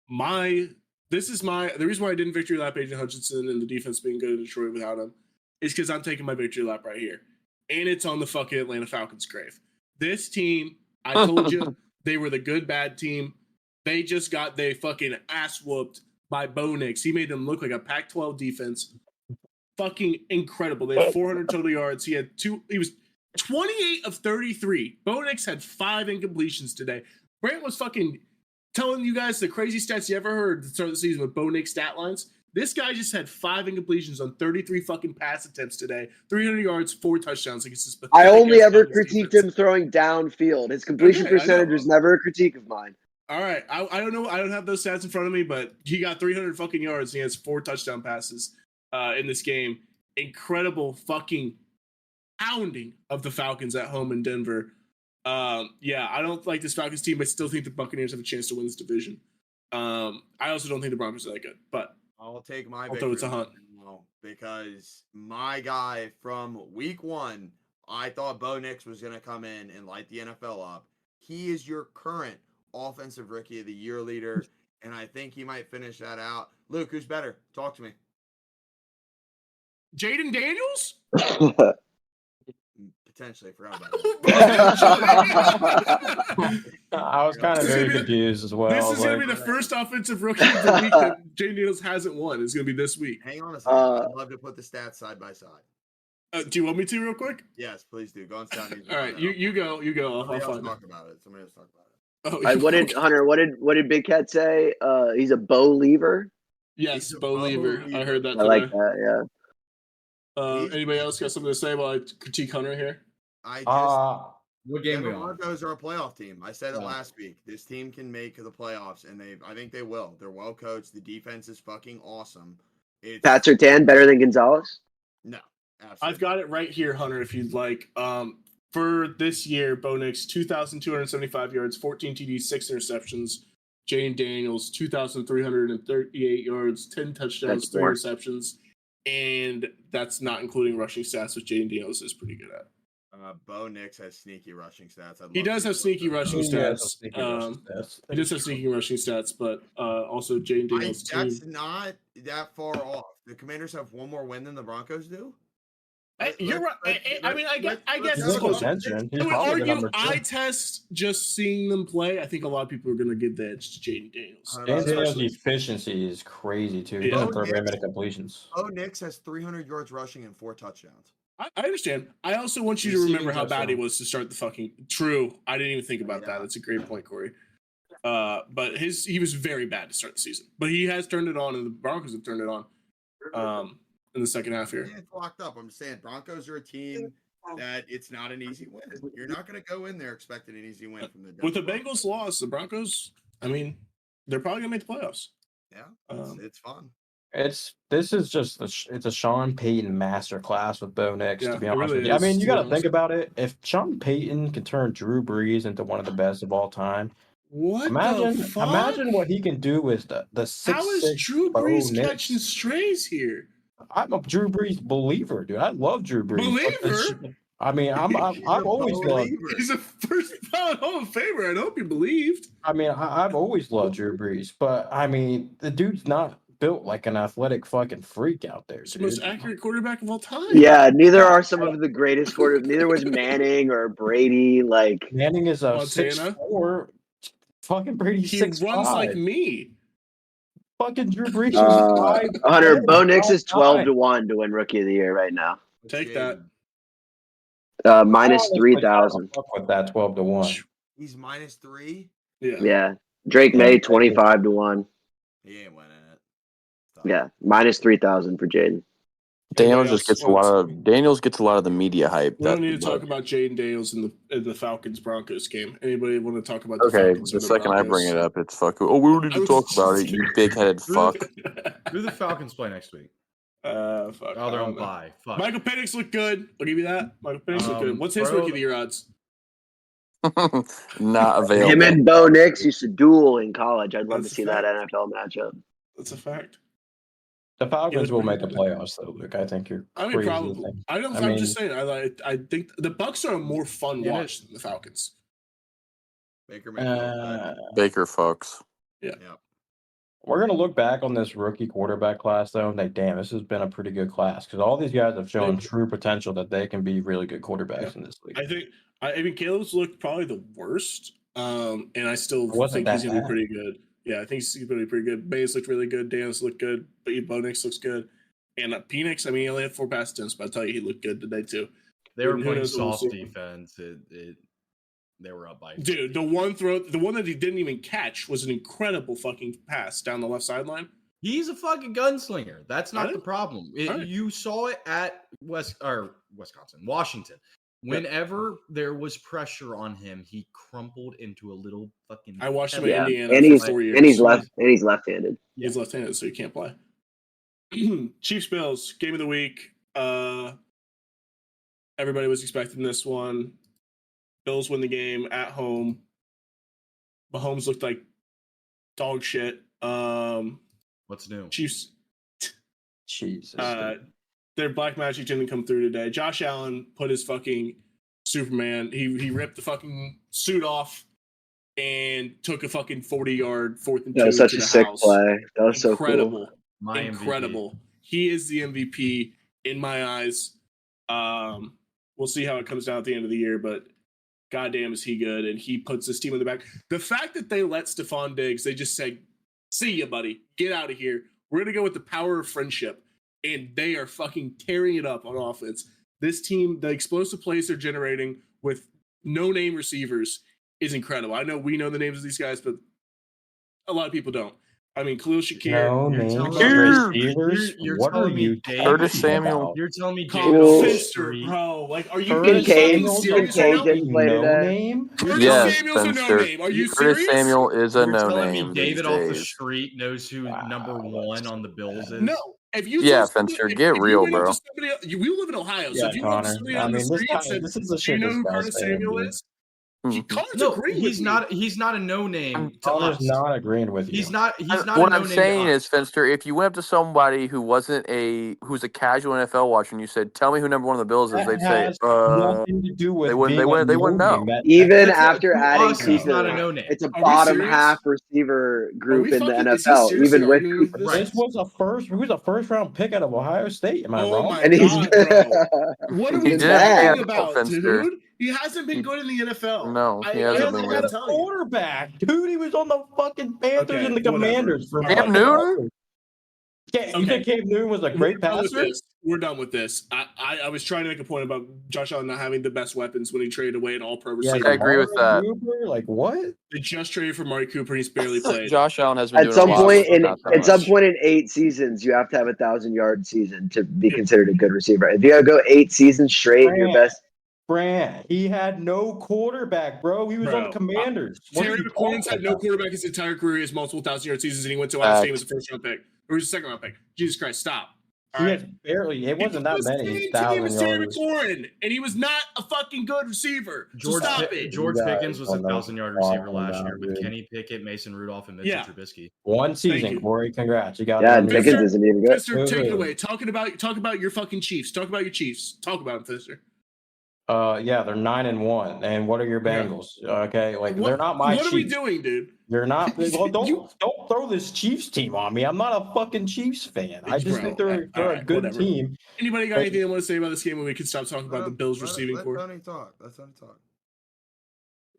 the reason why I didn't victory lap Agent Hutchinson and the defense being good in Detroit without him is because I'm taking my victory lap right here. And it's on the fucking Atlanta Falcons' grave. This team, I told you, they were the good, bad team. They just got their fucking ass whooped by Bo Nix. He made them look like a Pac-12 defense. Fucking incredible. They had 400 total yards. He was 28 of 33. Bo Nix had 5 incompletions today. Brant was fucking telling you guys the crazy stats you ever heard at the start of the season with Bo Nix stat lines. This guy just had 5 incompletions on 33 fucking pass attempts today. 300 yards, 4 touchdowns. Like, it's just I only ever critiqued him throwing downfield. His completion percentage was never a critique of mine. All right. I don't know. I don't have those stats in front of me, but he got 300 fucking yards. And he has 4 touchdown passes in this game. Incredible fucking pounding of the Falcons at home in Denver. I don't like this Falcons team. I still think the Buccaneers have a chance to win this division. I also don't think the Broncos are that good, but I'll take my although it's a hunt. Because my guy from week 1, I thought Bo Nix was going to come in and light the NFL up. He is your current offensive rookie of the year leader, and I think he might finish that out. Luke, who's better? Talk to me. Jaden Daniels? Potentially, I forgot about that. I was kind of very confused as well. This is going to be the first offensive rookie of the week that Jaden Daniels hasn't won. It's going to be this week. Hang on a second. I'd love to put the stats side by side. Do you want me to real quick? Yes, please do. Go on stat. All right, you go. Somebody else talk about it. Somebody else talk about it. What did Big Cat say? He's a Bo lever. Yes, Bo lever. I heard that. I like that. Yeah. Anybody else got something to say while I critique Hunter here? What game we on? Broncos are a playoff team. I said it last week. This team can make the playoffs, and I think they will. They're well coached. The defense is fucking awesome. Pat Surtain better than Gonzalez? No, absolutely. I've got it right here, Hunter. If you'd like, for this year, Bo Nix 2,275 yards, 14 TDs, 6 interceptions. Jaden Daniels 2,338 yards, 10 touchdowns, 3 interceptions. And that's not including rushing stats, which Jaden Daniels is pretty good at. Bo Nix has sneaky rushing stats. He does have sneaky rushing stats. He does have sneaky rushing stats, but also Jaden Daniels. That's not that far off. The Commanders have one more win than the Broncos do. You're right. I guess it's close. I would argue eye test just seeing them play. I think a lot of people are going to give the edge to Jaden Daniels. Jaden Daniels' efficiency is crazy too. He doesn't throw very many completions. Bo Nix has 300 yards rushing and 4 touchdowns. I understand. I also want you to remember how bad he was to start the fucking. True. I didn't even think about that. That's a great point, Corey. But he was very bad to start the season. But he has turned it on, and the Broncos have turned it on. In the second half here. It's locked up. I'm saying Broncos are a team that it's not an easy win. You're not going to go in there expecting an easy win from the Denver with the Bengals loss, the Broncos, I mean, they're probably going to make the playoffs. Yeah, it's fun. This is just it's a Sean Payton masterclass with Bo Nix, to be honest really with you. I is, mean, to you be got to honest. think about it. If Sean Payton can turn Drew Brees into one of the best of all time, what imagine the fuck? imagine what he can do with the How is 6'6" Drew Bo Brees Nix. catching strays here? I'm a Drew Brees believer, dude. I love Drew Brees. Believer? I mean, I've always loved. He's a first ballot Hall of Famer. I'd hope you believed. I mean, I've always loved Drew Brees, but I mean, the dude's not built like an athletic fucking freak out there, He's the dude. most accurate quarterback of all time. Yeah, neither are some of the greatest quarterbacks. Neither was Manning or Brady. Like Manning is a Montana. 6'4". Fucking Brady's 6'5". He runs like me. Fucking Drew Brees is 5'10". Hunter, Bo Nix is 12-1 to win Rookie of the Year right now. Take that. Minus 3,000. Fuck with that 12-1. He's minus 3. Yeah. Drake May 25-1. He ain't winning it. Stop. Yeah, minus 3,000 for Jaden. Daniels just gets a lot of the media hype. We don't need to talk about Jaden Daniels in the Falcons Broncos game. Anybody want to talk about the Okay, Falcons? the second I bring it up, it's fuck. Oh, we don't need to talk about it, you big-headed fuck. Who do the Falcons play next week? Fuck. Oh, they're on bye. Fuck. Michael Penix looked good. I'll give you that. Michael Penix looked good. What's his Rookie of the Year odds? Not available. Him and Bo Nix used to duel in college. I'd love to see that NFL matchup. That's a fact. The Falcons will make the playoffs, though, Luke. I think you're. I mean, probably. I'm just saying. I think the Bucs are a more fun watch than the Falcons. Baker fucks. Yeah. We're gonna look back on this rookie quarterback class, though, and like, damn, this has been a pretty good class because all these guys have shown true potential that they can be really good quarterbacks in this league. I mean, Caleb's looked probably the worst, and I still think he's gonna be pretty good. Yeah, I think he's going to be pretty good. Bays looked really good. Daniels looked good. Bo Nix looks good. And Penix, I mean, he only had 4 pass attempts, but I'll tell you, he looked good today, too. They were playing soft defense. They were up by. Dude, the one that he didn't even catch was an incredible fucking pass down the left sideline. He's a fucking gunslinger. That's not the problem. You saw it at Washington. Whenever there was pressure on him, he crumpled into a little fucking. I watched him in Indiana for 4 years. And he's left-handed. Yeah. He's left-handed, so he can't play. Chiefs Bills game of the week. Everybody was expecting this one. Bills win the game at home. Mahomes looked like dog shit. What's new? Chiefs. Jesus. Their black magic didn't come through today. Josh Allen put his fucking Superman. He ripped the fucking suit off and took a fucking 40-yard 4th and 2. That was such a sick play. That was incredible. So cool. Incredible. MVP. He is the MVP in my eyes. We'll see how it comes down at the end of the year, but goddamn is he good, and he puts his team in the back. The fact that they let Stephon Diggs, they just said, "See ya, buddy. Get out of here. We're gonna go with the power of friendship." And they are fucking tearing it up on offense. This team, the explosive plays they're generating with no-name receivers is incredible. I know we know the names of these guys, but a lot of people don't. I mean, Khalil Shakir. What are you? Curtis Samuel. You're telling me Finster, bro. Like, are you serious? No name? Curtis Samuel's a no-name. Are you serious? Curtis Samuel is a Telling no-name. me David off the street knows who number 1 on the Bills is? No. If you Finster, get real, bro. We live in Ohio, so if you went to somebody on the street and said, "Do you know who Curtis Samuel is?" He's not a no-name. Connor's not agreeing with you. He's not. What I'm saying is, Finster, if you went up to somebody who's a casual NFL watcher and you said, "Tell me who number 1 of the Bills is," they'd say, nothing to do with they wouldn't know. Even after adding he's not a no-name. It's a bottom half receiver group in the NFL. Even with Cooper. This was a first round pick out of Ohio State. Am I wrong? And what are we talking about, Finster. dude? He hasn't been good in the NFL. No, he hasn't been good. Quarterback, dude. He was on the fucking Panthers and the Commanders. For Cam Newton? You think Cam Newton was a great passer? We're done with this. I was trying to make a point about Josh Allen not having the best weapons when he traded away an all-pro receiver. I agree with that. Cooper, like what? They just traded for Amari Cooper and he's barely played. Josh Allen has been at doing some point in 8 seasons, you have to have a 1,000-yard season to be considered a good receiver. If you gotta go 8 seasons straight, your best. Grant. He had no quarterback, bro. He was on the Commanders. Terry McLaurin's had no quarterback his entire career. He has multiple 1,000-yard seasons, and he went to Ohio State as a first-round pick. Or was a second-round pick. Jesus Christ, stop. He has barely. It wasn't that many 1,000 yards. McLaurin, and he was not a fucking good receiver. George Pickens was a 1,000-yard receiver last year with Kenny Pickett, Mason Rudolph, and Mitchell Trubisky. One season, Corey. Congrats. You got it. Pickens isn't even good. Fister, take it away. Talk about your fucking Chiefs. Talk about your Chiefs. Talk about them, Fister. Yeah, they're 9-1. And what are your Bengals? Okay, like they're not my Chiefs. What are we doing, dude? You're not. Well, don't throw this Chiefs team on me. I'm not a fucking Chiefs fan. I just think they're a good team. Anybody got anything they want to say about this game when we can stop talking about the Bills receiving core? Let Tony talk.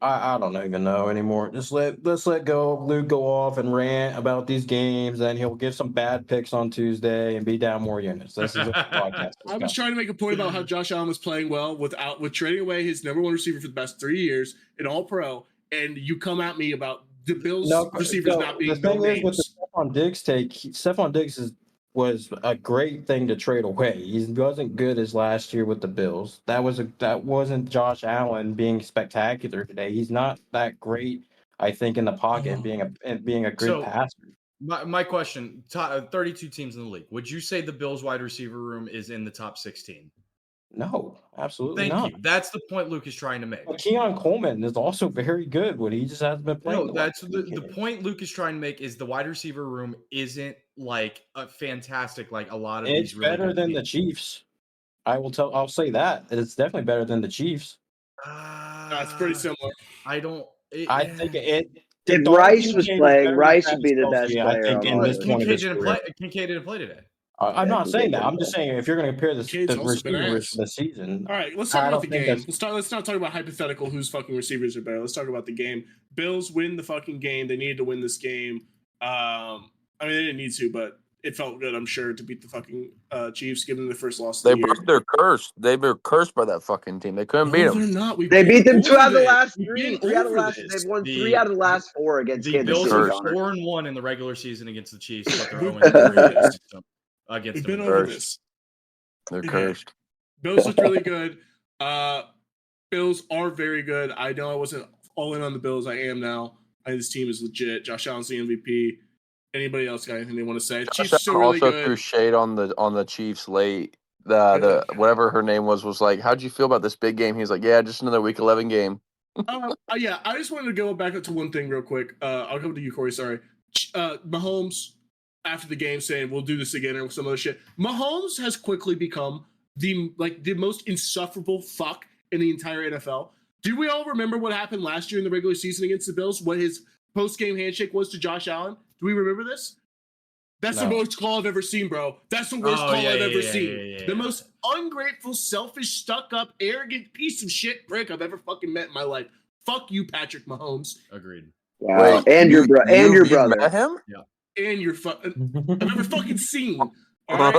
I don't even know anymore. Let's let go. Luke go off and rant about these games, and he'll give some bad picks on Tuesday and be down more units. This is a podcast. I was trying to make a point about how Josh Allen was playing well with trading away his number one receiver for the past 3 years in All Pro, and you come at me about the Bills receivers not being the thing is with the Stephon Diggs take. Stephon Diggs was a great thing to trade away. He wasn't good as last year with the Bills. That wasn't Josh Allen being spectacular today. He's not that great, I think, in the pocket and being a great passer. My question: 32 teams in the league. Would you say the Bills wide receiver room is in the top 16? No, absolutely not. Thank you. That's the point Luke is trying to make. But Keon Coleman is also very good, but he just hasn't been playing. No, that's the point Luke is trying to make is the wide receiver room isn't like a fantastic like a lot of it's these. Really better than the Chiefs. I'll say that. It's definitely better than the Chiefs. That's pretty similar. I don't. I think it. If Rice was playing, Rice would be the best player. I think in this point of his career. Kincaid didn't play today. I'm not saying that. I'm just saying if you're going to compare the receivers for the season. All right, let's talk about the game. Let's not talk about hypothetical whose fucking receivers are better. Let's talk about the game. Bills win the fucking game. They needed to win this game. I mean, they didn't need to, but it felt good, I'm sure, to beat the fucking Chiefs, given the first loss of the year. They're cursed. They were cursed by that fucking team. They couldn't beat them. They're not. They beat them 2 out of the last 3. They've won 3 out of the last 4 against Kansas City. The Bills were 4-1 in the regular season against the Chiefs, but they're 0-3 against them. Over this. They're cursed. Bills looked really good. Bills are very good. I know I wasn't all in on the Bills. I am now. I think this team is legit. Josh Allen's the MVP. Anybody else got anything they want to say? Chiefs are still really good. Threw shade on the Chiefs late. The whatever her name was like, how'd you feel about this big game? He's like, yeah, just another Week 11 game. Yeah, I just wanted to go back to one thing real quick. I'll come to you, Corey. Sorry, Mahomes after the game saying we'll do this again or some other shit. Mahomes has quickly become the most insufferable fuck in the entire NFL. Do we all remember what happened last year in the regular season against the Bills? What his post-game handshake was to Josh Allen? Do we remember this? That's the worst call I've ever seen, bro. That's the worst call I've ever seen. The most ungrateful, selfish, stuck-up, arrogant piece of shit prick I've ever fucking met in my life. Fuck you, Patrick Mahomes. Agreed. Wow. Wait, and your brother. Met him? Yeah. And your I've ever fucking seen. All right?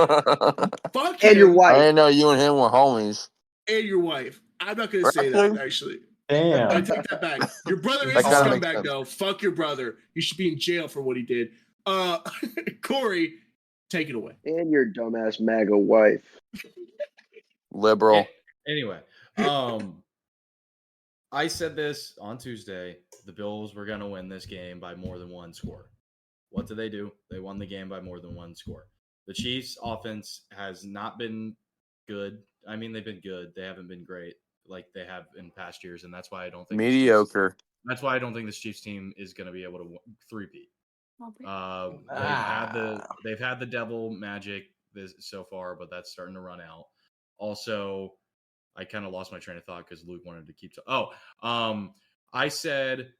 Fuck and him. Your wife. I didn't know you and him were homies. And your wife. I'm not going to say that, actually. Damn. I take that back. Your brother is a scumbag, though. Fuck your brother. You should be in jail for what he did. Corey, take it away. And your dumbass MAGA wife. Liberal. Anyway, I said this on Tuesday. The Bills were going to win this game by more than one score. What did they do? They won the game by more than one score. The Chiefs' offense has not been good. I mean, they've been good. They haven't been great like they have in past years, and that's why I don't think mediocre. That's why I don't think this Chiefs team is going to be able to three-peat. They've had the devil magic so far, but that's starting to run out. Also, I kind of lost my train of thought because Luke wanted to keep. I said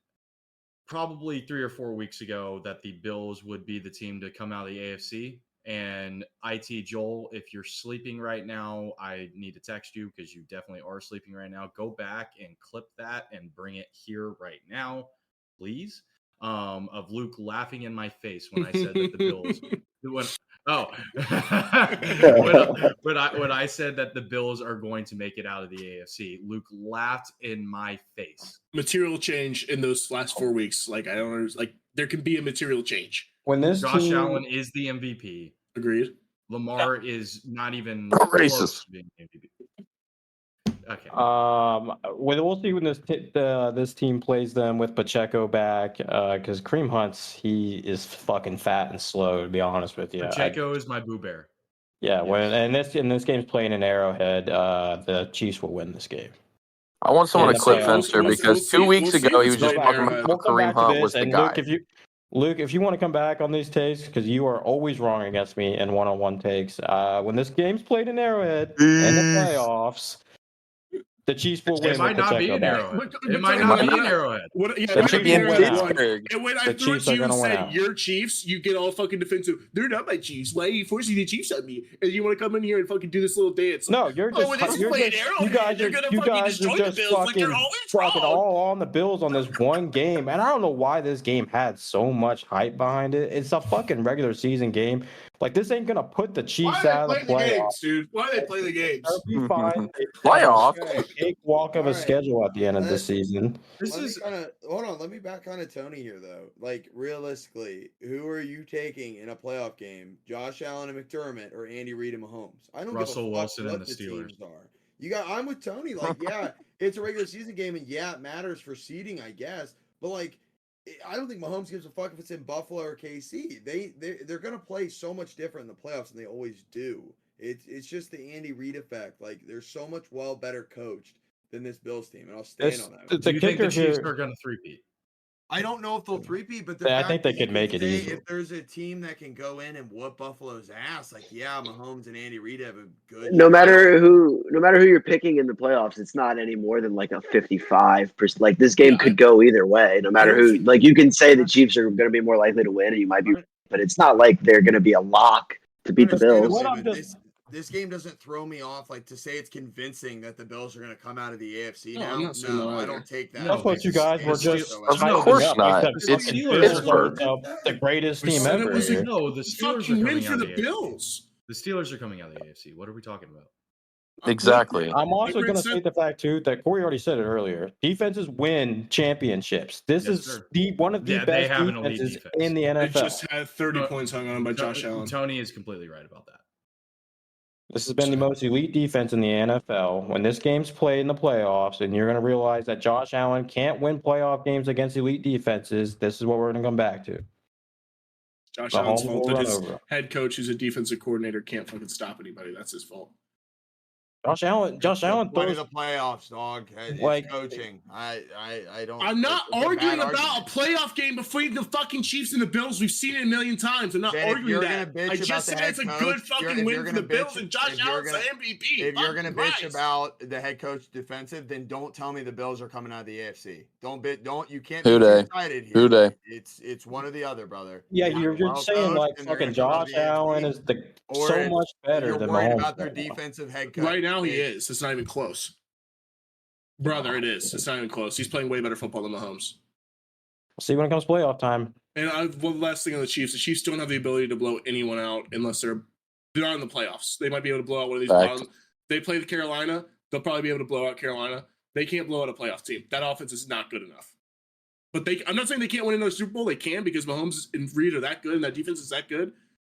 probably 3 or 4 weeks ago that the Bills would be the team to come out of the AFC. And IT Joel, if you're sleeping right now, I need to text you because you definitely are sleeping right now. Go back and clip that and bring it here right now, please. Of Luke laughing in my face when I said that the Bills. When I said that the Bills are going to make it out of the AFC, Luke laughed in my face. Material change in those last 4 weeks. Like I don't understand. Like there can be a material change. When this Josh Allen is the MVP. Agreed. Lamar is not even racist. Close to being MVP. Okay. We'll see when this team plays them with Pacheco back. Because Kareem Hunt's he is fucking fat and slow. To be honest with you, Pacheco is my Boo Bear. Yeah, yes. when this game's playing in Arrowhead, the Chiefs will win this game. I want someone to clip Fencer because 2 weeks ago he was just talking about We'll come Kareem back to Hunt this, was the and guy. Luke, if you want to come back on these takes, because you are always wrong against me in one-on-one takes. When this game's played in Arrowhead in the playoffs, the Chiefs will win. It might not be an Arrowhead. It might not be an Arrowhead. The Chiefs will win out. And when I threw it to you and said, "Your Chiefs," you get all fucking defensive. They're not my Chiefs. Why are you forcing the Chiefs on me? And you want to come in here and fucking do this little dance? No, you're just. You guys are just fucking all on the Bills on this one game, and I don't know why this game had so much hype behind it. It's a fucking regular season game. Like, this ain't gonna put the Chiefs out of the playoffs, dude. Why do they play the games? They'll be fine. Playoff. Cakewalk of a schedule at the end of the season. Hold on. Let me back on to Tony here, though. Like, realistically, who are you taking in a playoff game? Josh Allen and McDermott or Andy Reid and Mahomes? I don't Russell give a fuck Wilson what and the Steelers teams are. I'm with Tony. Like, yeah, it's a regular season game, and yeah, it matters for seeding, I guess. But like, I don't think Mahomes gives a fuck if it's in Buffalo or KC. They're gonna play so much different in the playoffs than they always do. It's just the Andy Reid effect. Like, they're so much better coached than this Bills team, and I'll stand on that. Do you think the Chiefs are gonna three-peat? I don't know if they'll three-peat, but I think they could make it easy. If there's a team that can go in and whoop Buffalo's ass, like, yeah, Mahomes and Andy Reid have a good. No matter who you're picking in the playoffs, it's not any more than like a 55%. Like, this game could go either way. No matter who, like, you can say the Chiefs are going to be more likely to win, and you might be, but it's not like they're going to be a lock to beat the Bills. This game doesn't throw me off, like, to say it's convincing that the Bills are going to come out of the AFC now. No, I don't take that. That's what you guys were just. Of course not. It's the greatest team ever. No, the Steelers are coming out of the Bills. The Steelers are coming out of the AFC. What are we talking about? Exactly. I'm also going to state the fact too that Corey already said it earlier. Defenses win championships. This is one of the best defenses in the NFL. They just had 30 points hung on by Josh Allen. Tony is completely right about that. This has been the most elite defense in the NFL. When this game's played in the playoffs, and you're going to realize that Josh Allen can't win playoff games against elite defenses, this is what we're going to come back to. Josh Allen's fault that his head coach, who's a defensive coordinator, can't fucking stop anybody. That's his fault. Josh Allen throws the playoffs, dog. It's like coaching. I don't. I'm not arguing about a playoff game between the fucking Chiefs and the Bills. We've seen it a million times. I'm not arguing that. I just said it's a good fucking win for the Bills, and Josh Allen's the MVP. If you're gonna bitch about the head coach defensive, then don't tell me the Bills are coming out of the AFC. You can't be excited here. Who they? It's one or the other, brother. Yeah, you're just saying like fucking Josh Allen is so much better than Mahomes. You're worried about their defensive head coach. Right now, he is. It's not even close. Brother, it is. It's not even close. He's playing way better football than Mahomes. We'll see when it comes playoff time. And one last thing on the Chiefs. The Chiefs don't have the ability to blow anyone out unless they're not in the playoffs. They might be able to blow out one of these bottom. They play the Carolina. They'll probably be able to blow out Carolina. They can't blow out a playoff team. That offense is not good enough. But I'm not saying they can't win another Super Bowl. They can because Mahomes and Reid are that good and that defense is that good.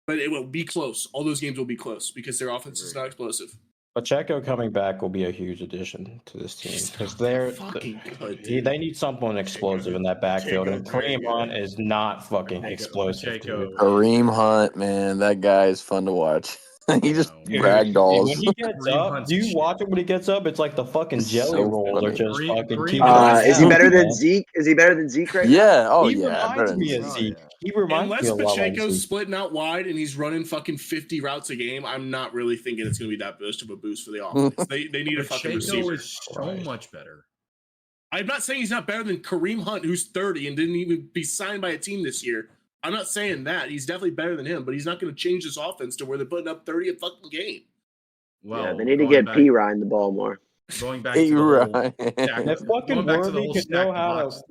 But it will be close. All those games will be close because their offense is not explosive. Pacheco coming back will be a huge addition to this team because they need someone explosive in that backfield, and Kareem Hunt is not fucking explosive. Kareem Hunt, man, that guy is fun to watch. He just ragdolls. When he gets up, do you watch it when he gets up? It's like the fucking jelly rolls are just fucking. Is he better than Zeke? Is he better than Zeke right now? Yeah. Oh, he reminds me of Zeke. He reminds me of Pacheco's splitting out wide and he's running fucking 50 routes a game, I'm not really thinking it's going to be that much of a boost for the offense. They need a fucking receiver. Is so much better. I'm not saying he's not better than Kareem Hunt, who's 30 and didn't even be signed by a team this year. I'm not saying that. He's definitely better than him, but he's not going to change this offense to where they're putting up 30 a fucking game. Well, yeah, they need to get P. Ryan the ball more. Going back to if fucking Worthy could know how to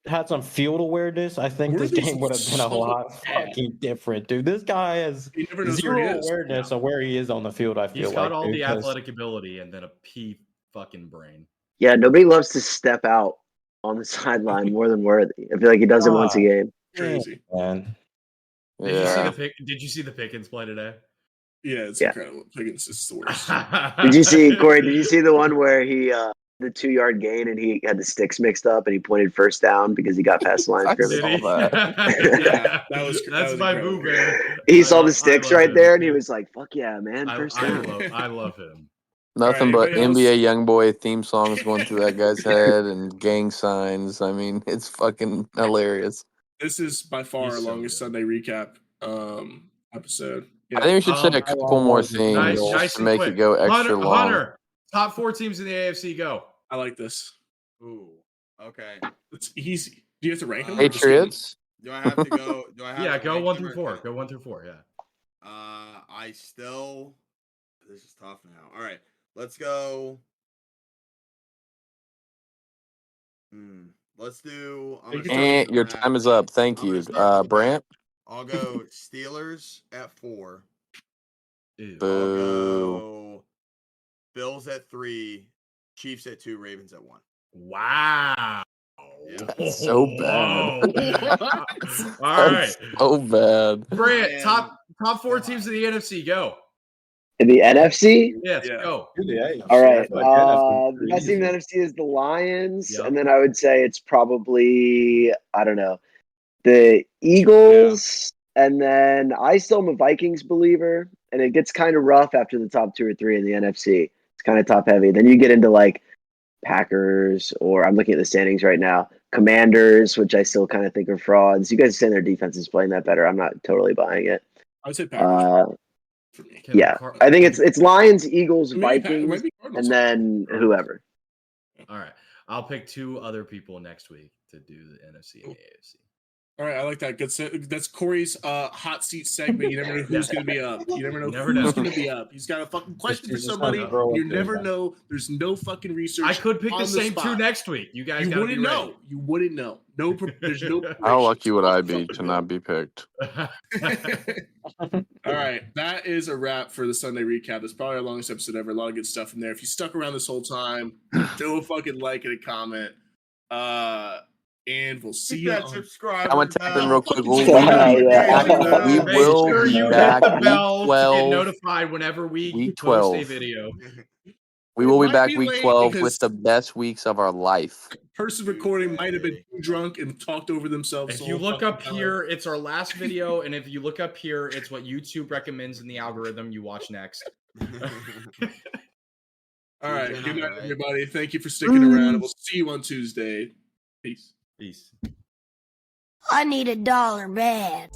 had some field awareness, I think this game would have been a lot fucking different, dude. This guy has zero awareness of where he is on the field. I feel he's got all the athletic ability and then a pea fucking brain. Yeah, nobody loves to step out on the sideline more than Worthy. I feel like he does it once a game. Crazy, man. Did you see the Pickens play today? Yeah, it's incredible. Pickens is the worst. Did you see, Corey? Did you see the one where he the 2-yard gain and he had the sticks mixed up and he pointed first down because he got past the line of scrimmage? Yeah, that's my boo bear. He saw the sticks right there and he was like, "Fuck yeah, man! First down." I love him. Nothing but NBA YoungBoy theme songs going through that guy's head and gang signs. I mean, it's fucking hilarious. This is by far our longest Sunday recap episode. Yeah. I think we should say a couple more things nice to make it go extra long. Hunter, top 4 teams in the AFC, go. I like this. Ooh, okay. It's easy. Do you have to rank them? Patriots. Do I have to go? Do I have? Yeah, to go rank 1 them through or 4. Go 1 through 4. Yeah. I still. This is tough now. All right, let's go. Let's do. And your time is up. Thank you, Brant. I'll go Steelers at 4. Boo. I'll go Bills at 3, Chiefs at 2, Ravens at 1. Wow. That's so bad. All right. So bad. Brant, top 4 teams in the NFC, go. In the NFC? Yes, go. All right. The best team in the NFC is the Lions. Yep. And then I would say it's probably, I don't know, the Eagles. Yeah. And then I still am a Vikings believer. And it gets kind of rough after the top 2 or 3 in the NFC. It's kind of top heavy. Then you get into like Packers, or I'm looking at the standings right now, Commanders, which I still kind of think are frauds. You guys are saying their defense is playing that better. I'm not totally buying it. I would say Packers. Yeah, I think it's Lions, Eagles, Vikings, and then whoever. All right, I'll pick 2 other people next week to do the NFC and AFC. All right, I like that. Good. That's Corey's hot seat segment. You never know who's going to be up. You never know who's going to be up. He's got a fucking question for somebody. You never know. There's no fucking research. I could pick the same 2 next week. You guys wouldn't know. You wouldn't know. No, there's no. How lucky would I be to not be picked? All right, that is a wrap for the Sunday recap. That's probably our longest episode ever. A lot of good stuff in there. If you stuck around this whole time, do a fucking like and a comment. And we'll see you. Subscribe. I'm gonna tap in real quick. We will be back the bell week 12. To get notified whenever we post a video. We will be back week 12 with the best weeks of our life. Person recording might have been too drunk and talked over themselves. If you look up here, it's our last video, and if you look up here, it's what YouTube recommends in the algorithm you watch next. All right, good night, everybody. Thank you for sticking around, and we'll see you on Tuesday. Peace. Peace. I need $1 bad.